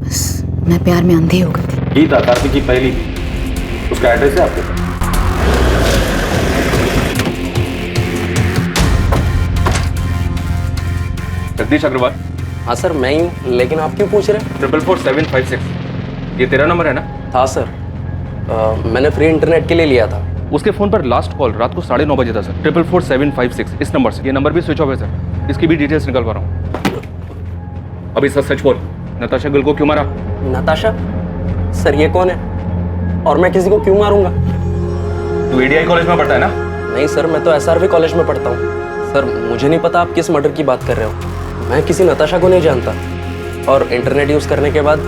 बस मैं प्यार में अंधी हो गई थी। गीता कार्तिक की पहली बीवी, उसका एड्रेस है आपके पास? जगदीश अग्रवाल। हाँ सर मैं ही हूँ, लेकिन आप क्यों पूछ रहे हैं? 444-756 ये तेरा नंबर है ना? हाँ सर, मैंने फ्री इंटरनेट के लिए लिया था। उसके फोन पर लास्ट कॉल रात को 9:30 बजे था सर। 444-756 इस नंबर से। ये नंबर भी स्विच ऑफ है सर, इसकी भी डिटेल्स निकलवा रहा हूँ। अभी सच सच बोल, नताशा गुल को क्यों मारा? नताशा? सर ये कौन है और मैं किसी को क्यों मारूंगा? तू एडीआई कॉलेज में पढ़ता है ना? नहीं सर, मैं तो एसआरवी कॉलेज में पढ़ता हूँ। सर मुझे नहीं पता आप किस मर्डर की बात कर रहे हो। मैं किसी नताशा को नहीं जानता और इंटरनेट यूज़ करने के बाद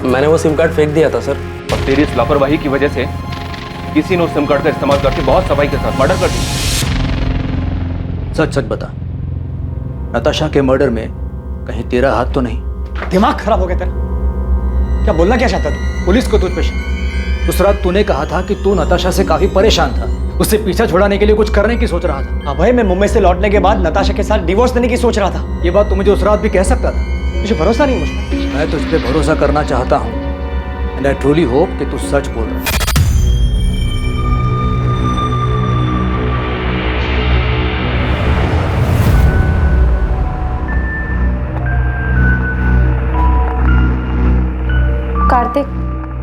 मैंने वो सिम कार्ड फेंक दिया था सर। और तेरी इस लापरवाही की वजह से किसी ने उस सिम कार्ड का इस्तेमाल करके बहुत सफाई के साथ मर्डर कर दिया। सच सच बता, नताशा के मर्डर में कहीं तेरा हाथ तो नहीं? दिमाग खराब हो गया तेरा? क्या बोलना क्या चाहता तू? पुलिस को तुझ पे शक। उस रात तूने कहा था कि तू नताशा से काफी परेशान था, उससे पीछा छुड़ाने के लिए कुछ करने की सोच रहा था। अभय, मैं मुंबई से लौटने के बाद नताशा के साथ डिवोर्स देने की सोच रहा था। ये बात तू मुझे उस रात भी कह सकता था। मुझे भरोसा नहीं मुझ पर। मैं तुझ पे भरोसा करना चाहता हूँ एंड आई ट्रूली होप कि तू सच बोल रहा है।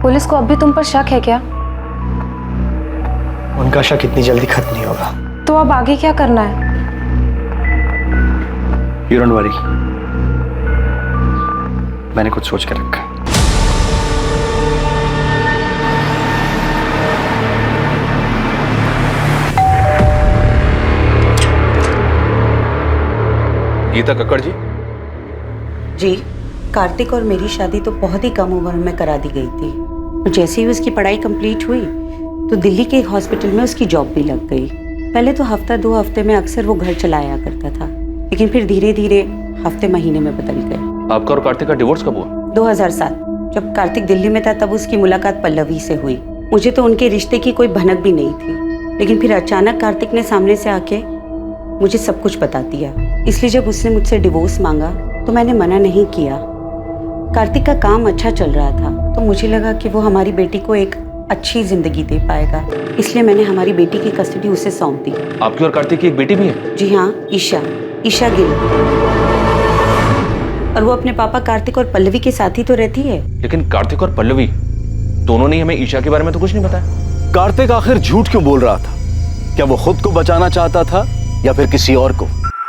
पुलिस को अब भी तुम पर शक है क्या? उनका शक इतनी जल्दी खत्म नहीं होगा। तो अब आगे क्या करना है? यू डोंट वरी, मैंने कुछ सोच कर रखा है। गीता कक्कड़ जी। जी, कार्तिक और मेरी शादी तो बहुत ही कम उम्र में करा दी गई थी। और जैसे ही उसकी पढ़ाई कंप्लीट हुई तो दिल्ली के एक हॉस्पिटल में उसकी जॉब भी लग गई। पहले तो हफ्ता 2 हफ्ते में अक्सर वो घर चला आया करता था, लेकिन फिर धीरे धीरे हफ्ते महीने में बदल गए। आपका और कार्तिक का डिवोर्स कब हुआ? 2007 जब कार्तिक दिल्ली में था तब उसकी मुलाकात पल्लवी से हुई। मुझे तो उनके रिश्ते की कोई भनक भी नहीं थी, लेकिन फिर अचानक कार्तिक ने सामने से आके मुझे सब कुछ बता दिया। इसलिए जब उसने मुझसे डिवोर्स मांगा तो मैंने मना नहीं किया। कार्तिक का काम अच्छा चल रहा था तो मुझे लगा कि वो हमारी बेटी को एक अच्छी जिंदगी दे पाएगा, इसलिए मैंने हमारी बेटी की कस्टडी उसे सौंप दी। आपकी और कार्तिक की एक बेटी भी है? जी हाँ, ईशा गिल। और वो अपने पापा कार्तिक और पल्लवी के साथ ही तो रहती है। लेकिन कार्तिक और पल्लवी दोनों ने हमें ईशा के बारे में तो कुछ नहीं बताया। कार्तिक आखिर झूठ क्यों बोल रहा था? क्या वो खुद को बचाना चाहता था या फिर किसी और को?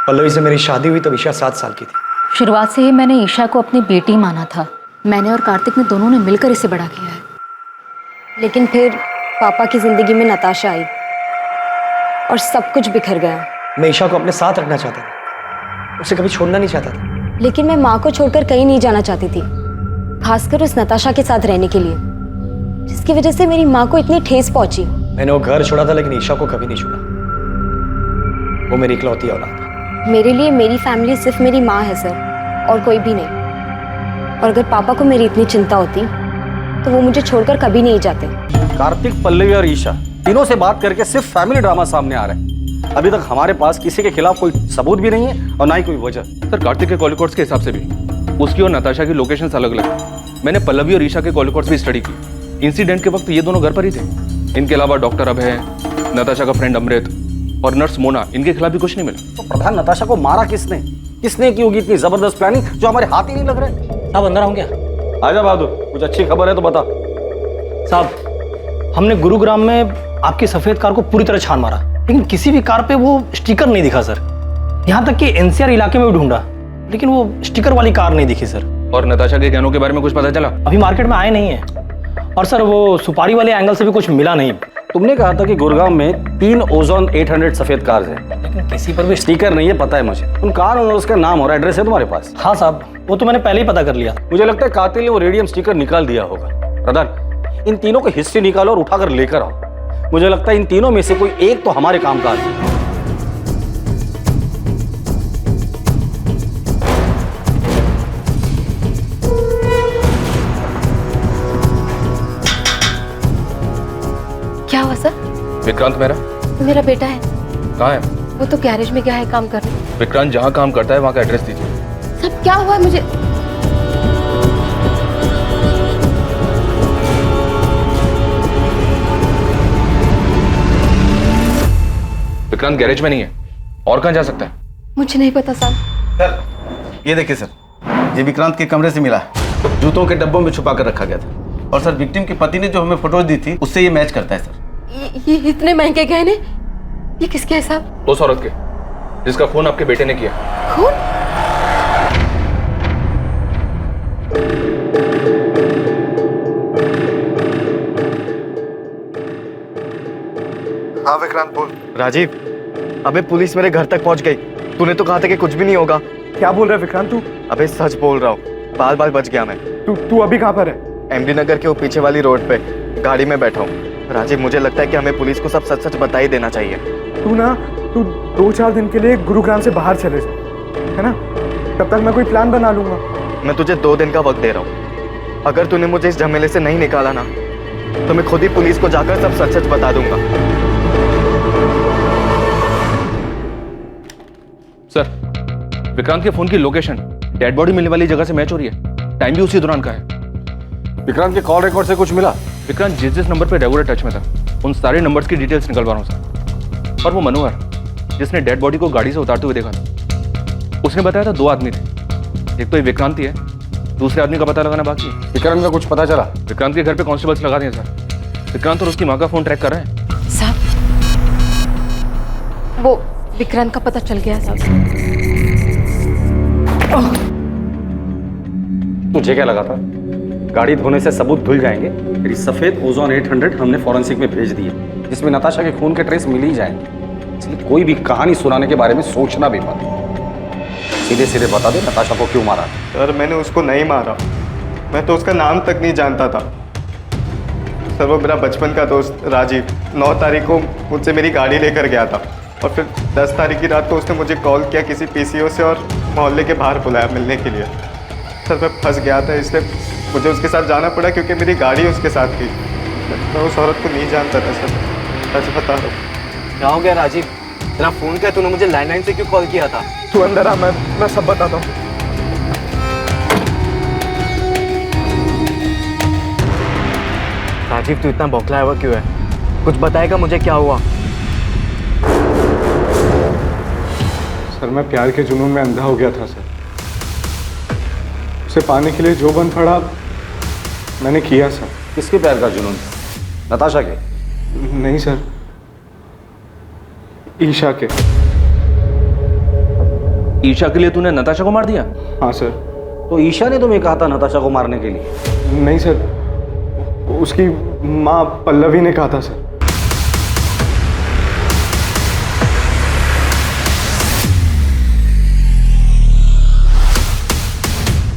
पल्लवी से मेरी शादी हुई तब ईशा 7 साल की थी। शुरुआत से ही मैंने ईशा को अपनी बेटी माना था। मैंने और कार्तिक ने दोनों ने मिलकर इसे बड़ा किया है। लेकिन फिर पापा की जिंदगी में नताशा आई और सब कुछ बिखर गया। मैं ईशा को अपने साथ रखना चाहता था, उसे कभी छोड़ना नहीं चाहता था। लेकिन मैं माँ को छोड़कर कहीं नहीं जाना चाहती थी, खासकर उस नताशा के साथ रहने के लिए, जिसकी वजह से मेरी माँ को इतनी ठेस पहुंची। मैंने वो घर छोड़ा था लेकिन ईशा को कभी नहीं छोड़ा। वो मेरी इकलौती औलाद है। मेरे लिए मेरी फैमिली सिर्फ मेरी माँ है सर, और कोई भी नहीं। और अगर पापा को मेरी इतनी चिंता होती तो वो मुझे छोड़कर कभी नहीं जाते। कार्तिक, पल्लवी और ईशा तीनों से बात करके सिर्फ फैमिली ड्रामा सामने आ रहा है। अभी तक हमारे पास किसी के खिलाफ कोई सबूत भी नहीं है और ना ही कोई वजह। सर, कार्तिक के कॉल रिकॉर्ड्स के हिसाब से भी उसकी और नताशा की लोकेशंस अलग अलग है। मैंने पल्लवी और ईशा के कॉल रिकॉर्ड्स भी स्टडी की। इंसिडेंट के वक्त ये दोनों घर पर ही थे। इनके अलावा डॉक्टर अभय, नताशा का फ्रेंड अमृत और नर्स मोना, इनके खिलाफ भी कुछ नहीं मिला। तो प्रधान, नताशा को मारा किसने? किसने की होगी इतनी जबरदस्त प्लानिंग जो हमारे हाथ ही नहीं लग रहे? साहब अंदर आऊं क्या? आजा बहादुर, कुछ अच्छी खबर है तो बता। साहब, हमने गुरुग्राम में आपकी सफेद कार को पूरी तरह छान मारा, लेकिन किसी भी कार पे वो स्टिकर नहीं दिखा सर। यहाँ तक कि एनसीआर इलाके में भी ढूंढा, लेकिन वो स्टिकर वाली कार नहीं दिखी सर। और नताशा के गहनों के बारे में कुछ पता चला? अभी मार्केट में आए नहीं है। और सर, वो सुपारी वाले एंगल से भी कुछ मिला नहीं। तुमने कहा था कि गुड़गांव में 3 ओजोन 800 सफेद कार्स हैं, लेकिन किसी पर भी स्टिकर नहीं है, पता है मुझे। उन कार ओनर्स का नाम और एड्रेस है तुम्हारे पास? हाँ साहब, वो तो मैंने पहले ही पता कर लिया। मुझे लगता है कातिल ने वो रेडियम स्टिकर निकाल दिया होगा। प्रधान, इन तीनों की हिस्ट्री निकालो और उठाकर लेकर आओ। मुझे लगता है इन तीनों में से कोई एक तो हमारे काम का आदमी है। क्या हुआ सर? विक्रांत मेरा बेटा है। कहाँ है? वो तो गैरेज में गया है काम करने। विक्रांत जहाँ काम करता है वहाँ का एड्रेस दीजिए। सब क्या हुआ है मुझे? विक्रांत गैरेज में नहीं है, और कहाँ जा सकता है? मुझे नहीं पता साहब। सर, ये देखिए सर, ये विक्रांत के कमरे से मिला है। जूतों के डब्बों में छुपा कर रखा गया था। और सर, विक्टिम के पति ने जो हमें फोटोज दी थी उससे ये मैच करता है सर। ये इतने महंगे गहने, ये किसके है साहब? उस औरत के जिसका खून आपके बेटे ने किया। खून? हाँ विक्रांत बोल। राजीव, अबे पुलिस मेरे घर तक पहुंच गई। तूने तो कहा था कि कुछ भी नहीं होगा। क्या बोल रहा है विक्रांत तू? अबे सच बोल रहा हूँ, बाल बाल बच गया मैं। तू अभी कहाँ पर है? एमडी नगर के वो पीछे वाली रोड पे गाड़ी में बैठा हूँ। राजीव, मुझे लगता है कि हमें पुलिस को सब सच सच बता ही देना चाहिए। तू 2-4 दिन के लिए गुरुग्राम से बाहर चले जा, है ना? तब तक मैं कोई प्लान बना लूंगा। मैं तुझे 2 दिन का वक्त दे रहा हूँ। अगर तूने मुझे इस झमेले से नहीं निकाला ना, तो मैं खुद ही पुलिस को जाकर सब सच सच बता दूंगा। सर, विक्रांत के फोन की लोकेशन डेड बॉडी मिलने वाली जगह से मैच हो रही है। टाइम भी उसी दौरान का है। विक्रांत के कॉल रिकॉर्ड से कुछ मिला? विक्रांत जिस नंबर पे रेगुलर टच में था, उन सारे नंबर्स की डिटेल्स निकलवा रहा हूँ सर। और वो मनोहर जिसने डेड बॉडी को गाड़ी से उतारते हुए देखा था, उसने बताया था 2 आदमी थे। एक तो ये विक्रांति है दूसरे आदमी का पता लगाना बाकी है। विक्रांत का कुछ पता चला? विक्रांत के घर पे कांस्टेबल्स लगा दिए सर। विक्रांत और उसकी माँ का फोन ट्रैक कर रहे हैं। साहब, वो विक्रांत का पता चल गया साहब। मुझे क्या लगा था गाड़ी धोने से सबूत धुल जाएंगे। फिर सफेद ओजोन 800 हमने फॉरेंसिक में भेज दिए, जिसमें नताशा के खून के ट्रेस मिल ही जाएंगे। इसलिए कोई भी कहानी सुनाने के बारे में सोचना भी मत। सीधे सीधे बता दे नताशा को क्यों मारा। सर मैंने उसको नहीं मारा, मैं तो उसका नाम तक नहीं जानता था। सर वो मेरा बचपन का दोस्त राजीव 9 तारीख को मुझसे मेरी गाड़ी लेकर गया था और फिर 10 तारीख की रात को उसने मुझे कॉल किया किसी पीसीओ से और मोहल्ले के बाहर बुलाया मिलने के लिए। सर मैं फंस गया था, इसलिए मुझे उसके साथ जाना पड़ा क्योंकि मेरी गाड़ी उसके साथ थी। मैं उस औरत को नहीं जानता था सर, सच बता रहा हूँ। क्या हो गया राजीव? तेरा फोन क्या, तूने मुझे लैंडलाइन से क्यों कॉल किया था? तू अंदर आ, मैं सब बताता हूँ। राजीव तू इतना बौखलाया हुआ क्यों है? कुछ बताएगा मुझे क्या हुआ? सर मैं प्यार के जुनून में अंधा हो गया था सर। उसे पाने के लिए जो बन पड़ा मैंने किया सर। किसके प्यार का जुनून? नताशा के? नहीं सर, ईशा के। ईशा के लिए तूने नताशा को मार दिया? हाँ सर। तो ईशा ने तुम्हें कहा था नताशा को मारने के लिए? नहीं सर, उसकी माँ पल्लवी ने कहा था सर।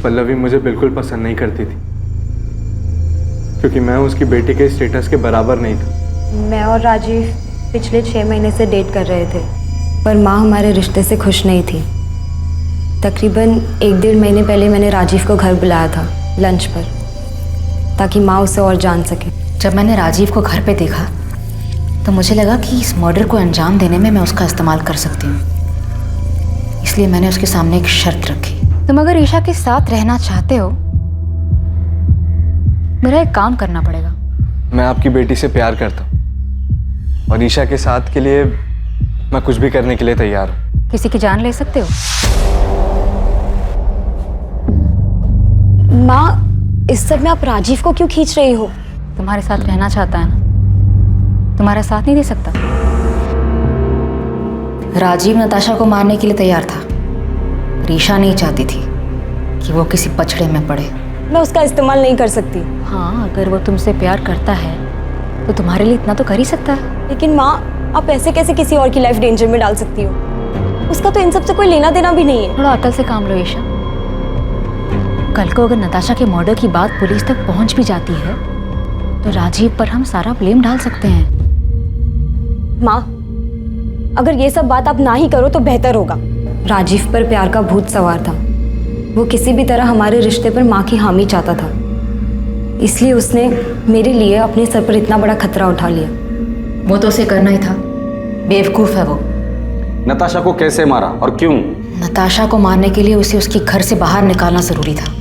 पल्लवी मुझे बिल्कुल पसंद नहीं करती थी क्योंकि मैं उसकी बेटी के स्टेटस के बराबर नहीं था। मैं और राजीव पिछले 6 महीने से डेट कर रहे थे, पर माँ हमारे रिश्ते से खुश नहीं थी। तकरीबन 1-1.5 महीने पहले मैंने राजीव को घर बुलाया था लंच पर, ताकि माँ उसे और जान सके। जब मैंने राजीव को घर पे देखा तो मुझे लगा कि इस मर्डर को अंजाम देने में मैं उसका इस्तेमाल कर सकती हूँ। इसलिए मैंने उसके सामने एक शर्त रखी। तुम अगर ईशा के साथ रहना चाहते हो, मेरा एक काम करना पड़ेगा। मैं आपकी बेटी से प्यार करता हूँ और ईशा के साथ के लिए मैं कुछ भी करने के लिए तैयार हूँ। किसी की जान ले सकते हो? माँ, इस सब में आप राजीव को क्यों खींच रही हो? तुम्हारे साथ रहना चाहता है ना, तुम्हारा साथ नहीं दे सकता। राजीव नताशा को मारने के लिए तैयार था, ईशा नहीं चाहती थी कि वो किसी पछड़े में पड़े। मैं उसका इस्तेमाल नहीं कर सकती। हाँ, अगर वो तुमसे प्यार करता है तो तुम्हारे लिए इतना तो कर ही सकता है। लेकिन माँ, आप ऐसे कैसे किसी और की लाइफ डेंजर में डाल सकती हो? उसका तो इन सब से कोई लेना देना भी नहीं है। थोड़ा अकल से काम लो ईशा। कल को अगर नताशा के मर्डर की बात पुलिस तक पहुंच भी जाती है तो राजीव पर हम सारा ब्लेम डाल सकते हैं। माँ, अगर ये सब बात आप ना ही करो तो बेहतर होगा। राजीव पर प्यार का भूत सवार था। वो किसी भी तरह हमारे रिश्ते पर माँ की हामी चाहता था, इसलिए उसने मेरे लिए अपने सर पर इतना बड़ा खतरा उठा लिया। वो तो उसे करना ही था, बेवकूफ़ है वो। नताशा को कैसे मारा और क्यों? नताशा को मारने के लिए उसे उसके घर से बाहर निकालना ज़रूरी था,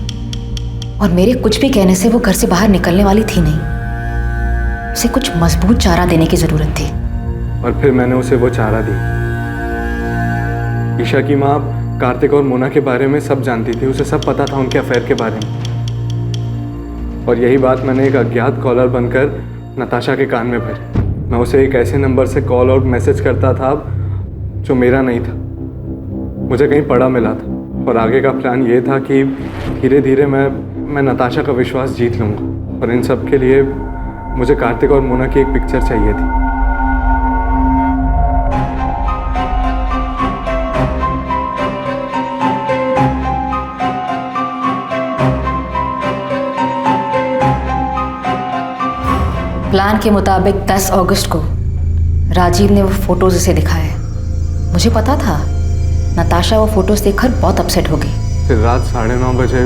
और मेरे कुछ भी कहने से वो घर से बाहर निकलने वाली थी नहीं। उसे कुछ मजबूत चारा देने की ज़रूरत थी, और फिर मैंने उसे वो चारा दी। ईशा की माँ कार्तिक और मोना के बारे में सब जानती थी, उसे सब पता था उनके अफेयर के बारे में, और यही बात मैंने एक अज्ञात कॉलर बनकर नताशा के कान में भरी। मैं उसे एक ऐसे नंबर से कॉल और मैसेज करता था जो मेरा नहीं था, मुझे कहीं पड़ा मिला था, और आगे का प्लान ये था कि धीरे धीरे मैं नताशा का विश्वास जीत लूँगा, और इन सब के लिए मुझे कार्तिक और मोना की एक पिक्चर चाहिए थी। प्लान के मुताबिक 10 अगस्त को राजीव ने वो फोटोज उसे दिखाए। मुझे पता था नताशा वो फोटोज देखकर बहुत अपसेट हो गई। फिर रात 9:30 बजे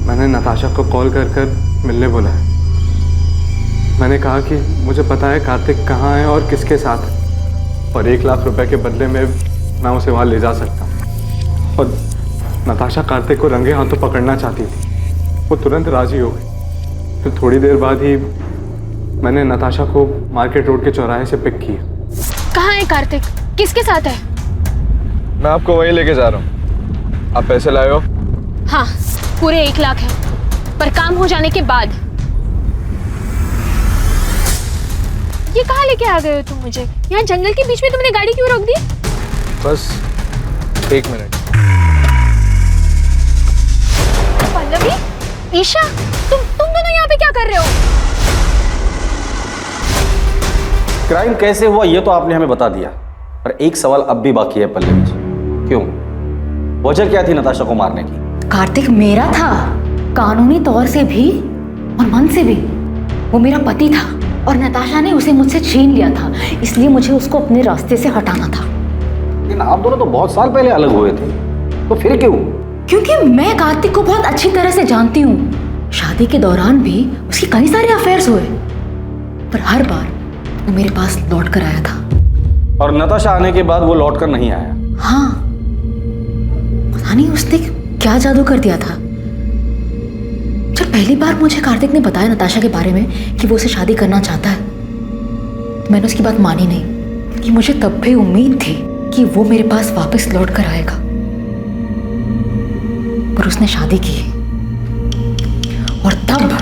मैंने नताशा को कॉल कर मिलने बुलाया। मैंने कहा कि मुझे पता है कार्तिक कहाँ है और किसके साथ है, और 1 लाख रुपए के बदले में मैं उसे वहाँ ले जा सकता हूँ। और नताशा कार्तिक को रंगे हाथों पकड़ना चाहती थी। वो तुरंत राजी हो गई। फिर थोड़ी देर बाद ही मैंने नताशा को मार्केट रोड के चौराहे से पिक किया। कहाँ है कार्तिक? किसके साथ है? मैं आपको वहीं लेके जा रहा हूँ। आप पैसे लाए हो? हाँ, पूरे 1 लाख है, पर काम हो जाने के बाद। ये कहाँ लेके आ गए हो तुम मुझे? यहाँ जंगल के बीच में तुमने गाड़ी क्यों रोक दी? बस 1 मिनट। पल्लवी, ईशा, तुम दोनों यहाँ पे क्या कर रहे हो? क्राइम कैसे हुआ ये तो आपने हमें बता दिया, पर एक सवाल अब भी बाकी है पल्लवी जी। क्यों? वजह क्या थी नताशा को मारने की? कार्तिक मेरा था, कानूनी तौर से भी और मन से भी। वो मेरा पति था और नताशा ने उसे मुझसे छीन लिया था, इसलिए मुझे उसको अपने रास्ते से हटाना था। लेकिन आप दोनों तो बहुत साल पहले अलग हुए थे, तो फिर क्यों? क्योंकि मैं कार्तिक को बहुत अच्छी तरह से जानती हूँ। शादी के दौरान भी उसके कई सारे अफेयर्स हुए, पर हर बार वो मेरे पास लौट कर आया था। और नताशा आने के बाद वो लौट कर नहीं आया? हाँ, पता नहीं उसने क्या जादू कर दिया था। जब पहली बार मुझे कार्तिक ने बताया नताशा के बारे में कि वो उसे शादी करना चाहता है, तो मैंने उसकी बात मानी नहीं। कि मुझे तब भी उम्मीद थी कि वो मेरे पास वापस लौट कर आएगा, पर उसने शादी की और तब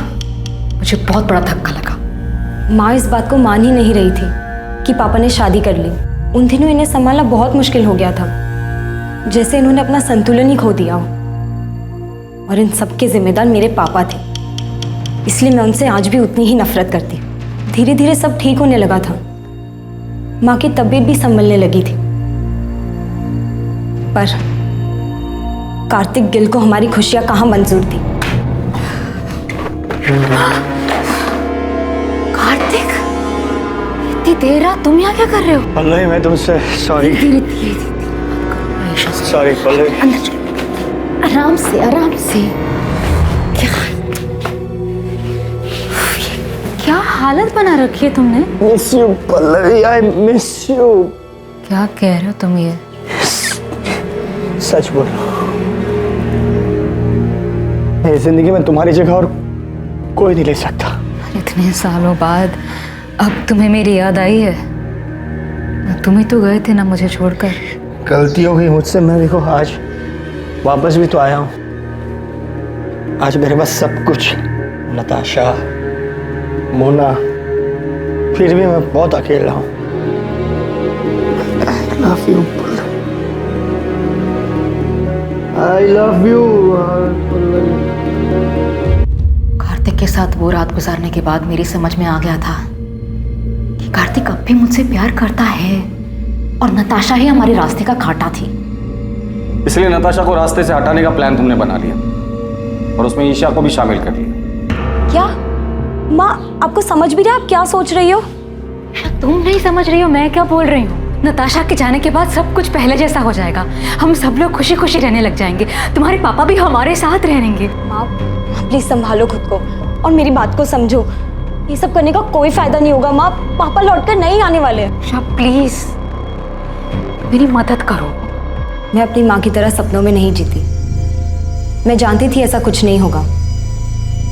मुझे बहुत बड़ा धक्का लगा। माँ इस बात को मान ही नहीं रही थी कि पापा ने शादी कर ली। उन दिनों इन्हें संभालना बहुत मुश्किल हो गया था, जैसे इन्होंने अपना संतुलन ही खो दिया हो। और इन सब के जिम्मेदार मेरे पापा थे, इसलिए मैं उनसे आज भी उतनी ही नफरत करती। धीरे धीरे सब ठीक होने लगा था, माँ की तबीयत भी संभलने लगी थी, पर कार्तिक गिल को हमारी खुशियां कहाँ मंजूर थी। कार्तिक, इतनी देर रात तुम यहाँ क्या कर रहे हो? पल्लवी, मैं तुमसे सॉरी। सॉरी पल्लवी। अंदर आराम से, आराम से। क्या हालत बना रखी है तुमने? Miss you Pallavi, I miss you. क्या कह रहे हो तुम ये? सच बोलो, मेरी जिंदगी में तुम्हारी जगह और कोई नहीं ले सकता। इतने सालों बाद अब तुम्हें मेरी याद आई है? तुम ही तो गए थे ना मुझे छोड़कर। गलती हो गई मुझसे, मैं देखो आज वापस भी तो आया हूँ। आज मेरे पास सब कुछ, नताशा, मोना, फिर भी मैं बहुत अकेला हूँ। I love you. कार्तिक के साथ वो रात गुजारने के बाद मेरी समझ में आ गया था कि कार्तिक अब भी मुझसे प्यार करता है और नताशा ही हमारे रास्ते का कांटा थी। इसलिए नताशा को रास्ते से हटाने का प्लान तुमने बना लिया और उसमें ईशा को भी शामिल कर लिया। क्या माँ, आपको समझ भी रहा है आप क्या सोच रही हो? तुम नहीं समझ रही हो मैं क्या बोल रही हूँ। नताशा के जाने के बाद सब कुछ पहले जैसा हो जाएगा। हम सब लोग खुशी खुशी रहने लग जाएंगे। तुम्हारे पापा भी हमारे साथ रहेंगे। माँ प्लीज संभालो खुद को और मेरी बात को समझो। ये सब करने का कोई फायदा नहीं होगा माँ, पापा लौटकर नहीं आने वाले। प्लीज मेरी मदद करो। मैं अपनी माँ की तरह सपनों में नहीं जीती। मैं जानती थी ऐसा कुछ नहीं होगा।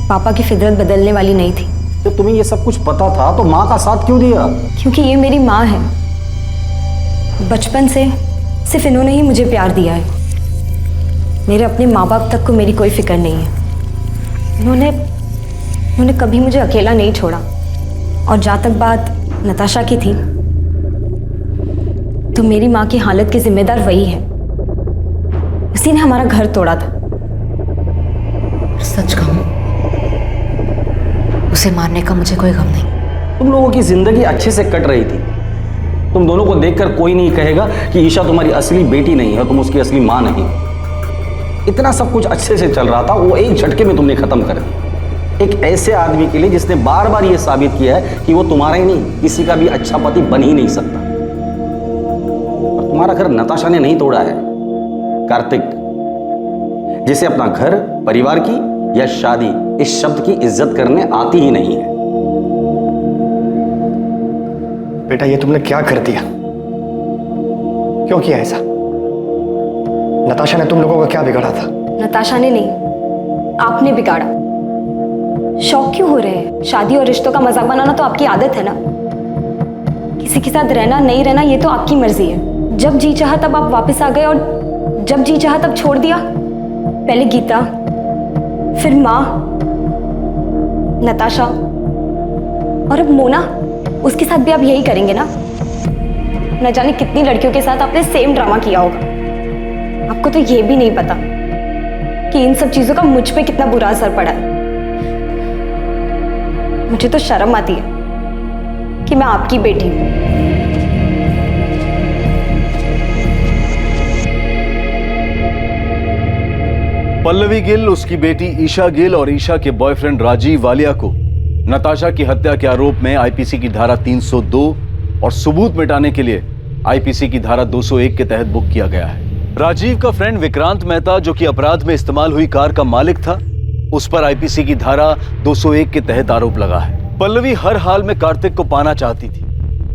पापा की फितरत बदलने वाली नहीं थी। जब तुम्हें ये सब कुछ पता था तो माँ का साथ क्यों दिया? क्योंकि ये मेरी माँ है। बचपन से सिर्फ इन्होंने ही मुझे प्यार दिया है। मेरे अपने माँ बाप तक को मेरी कोई फिक्र नहीं है। इन्होंने कभी मुझे अकेला नहीं छोड़ा। और जहाँ तक बात नताशा की थी, तो मेरी माँ की हालत की जिम्मेदार वही है। उसी ने हमारा घर तोड़ा था। सच कहूँ, उसे मारने का मुझे कोई गम नहीं। तुम लोगों की जिंदगी अच्छे से कट रही थी। तुम दोनों को देखकर कोई नहीं कहेगा कि ईशा तुम्हारी असली बेटी नहीं है, तुम उसकी असली माँ नहीं। इतना सब कुछ अच्छे से चल रहा था, वो एक झटके में तुमने खत्म कर दिया। एक ऐसे आदमी के लिए जिसने बार बार ये साबित किया है कि वो तुम्हारा ही नहीं, किसी का भी अच्छा पति बन ही नहीं सकता। और तुम्हारा घर नताशा ने नहीं तोड़ा है, कार्तिक, जिसे अपना घर, परिवार की या शादी इस शब्द की इज्जत करने आती ही नहीं है। बेटा, ये तुमने क्या कर दिया? क्यों किया ऐसा? नताशा ने तुम लोगों का क्या बिगाड़ा था? नताशा ने नहीं, आपने बिगाड़ा। शौक क्यों हो रहे हैं? शादी और रिश्तों का मजाक बनाना तो आपकी आदत है ना। किसी के साथ रहना नहीं रहना ये तो आपकी मर्जी है। जब जी चाहा तब आप वापस आ गए और जब जी चाहा तब छोड़ दिया। पहले गीता, फिर माँ, नताशा और अब मोना, उसके साथ भी आप यही करेंगे ना? न जाने कितनी लड़कियों के साथ आपने सेम ड्रामा किया होगा। आपको तो ये भी नहीं पता कि इन सब चीजों का मुझ पे कितना बुरा असर पड़ा है। मुझे तो शर्म आती है कि मैं आपकी बेटी हूं। पल्लवी गिल, उसकी बेटी ईशा गिल और ईशा के बॉयफ्रेंड राजीव वालिया को नताशा की हत्या के आरोप में आईपीसी की धारा 302 और सबूत मिटाने के लिए आईपीसी की धारा 201 के तहत बुक किया गया है। राजीव का फ्रेंड विक्रांत मेहता, जो कि अपराध में इस्तेमाल हुई कार का मालिक था, उस पर आईपीसी की धारा 201 के तहत आरोप लगा है। पल्लवी हर हाल में कार्तिक को पाना चाहती थी,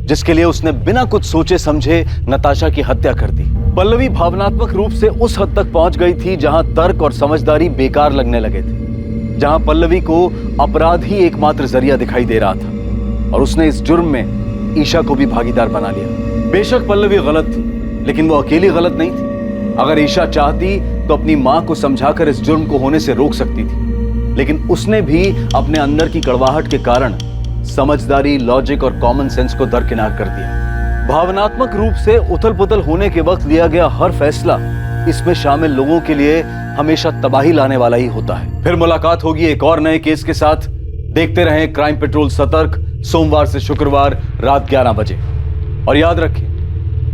जिसके लिए उसने बिना कुछ सोचे समझे नताशा की हत्या कर दी। पल्लवी भावनात्मक रूप से उस हद तक पहुंच गई थी जहां तर्क और समझदारी बेकार लगने लगे थे, जहां पल्लवी को अपराध ही एकमात्र जरिया दिखाई दे रहा था और उसने इस जुर्म में ईशा को भी भागीदार बना लिया। बेशक पल्लवी गलत थी, लेकिन वो अकेली गलत नहीं थी। अगर ईशा चाहती तो अपनी मां को समझाकर इस जुर्म को होने से रोक सकती थी, लेकिन उसने भी अपने अंदर की कड़वाहट के कारण समझदारी, लॉजिक और कॉमन सेंस को दरकिनार कर दिया। भावनात्मक रूप से उथल पुथल होने के वक्त लिया गया हर फैसला इसमें शामिल लोगों के लिए हमेशा तबाही लाने वाला ही होता है। फिर मुलाकात होगी एक और नए केस के साथ। देखते रहें क्राइम पेट्रोल सतर्क, सोमवार से शुक्रवार रात 11 बजे। और याद रखें,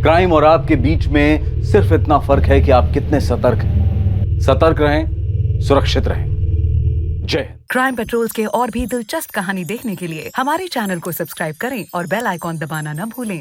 क्राइम और आपके बीच में सिर्फ इतना फर्क है कि आप कितने सतर्क हैं। सतर्क रहें, सुरक्षित रहें। जय हिंद। क्राइम पेट्रोल्स के और भी दिलचस्प कहानी देखने के लिए हमारे चैनल को सब्सक्राइब करें और बेल आइकॉन दबाना न भूलें।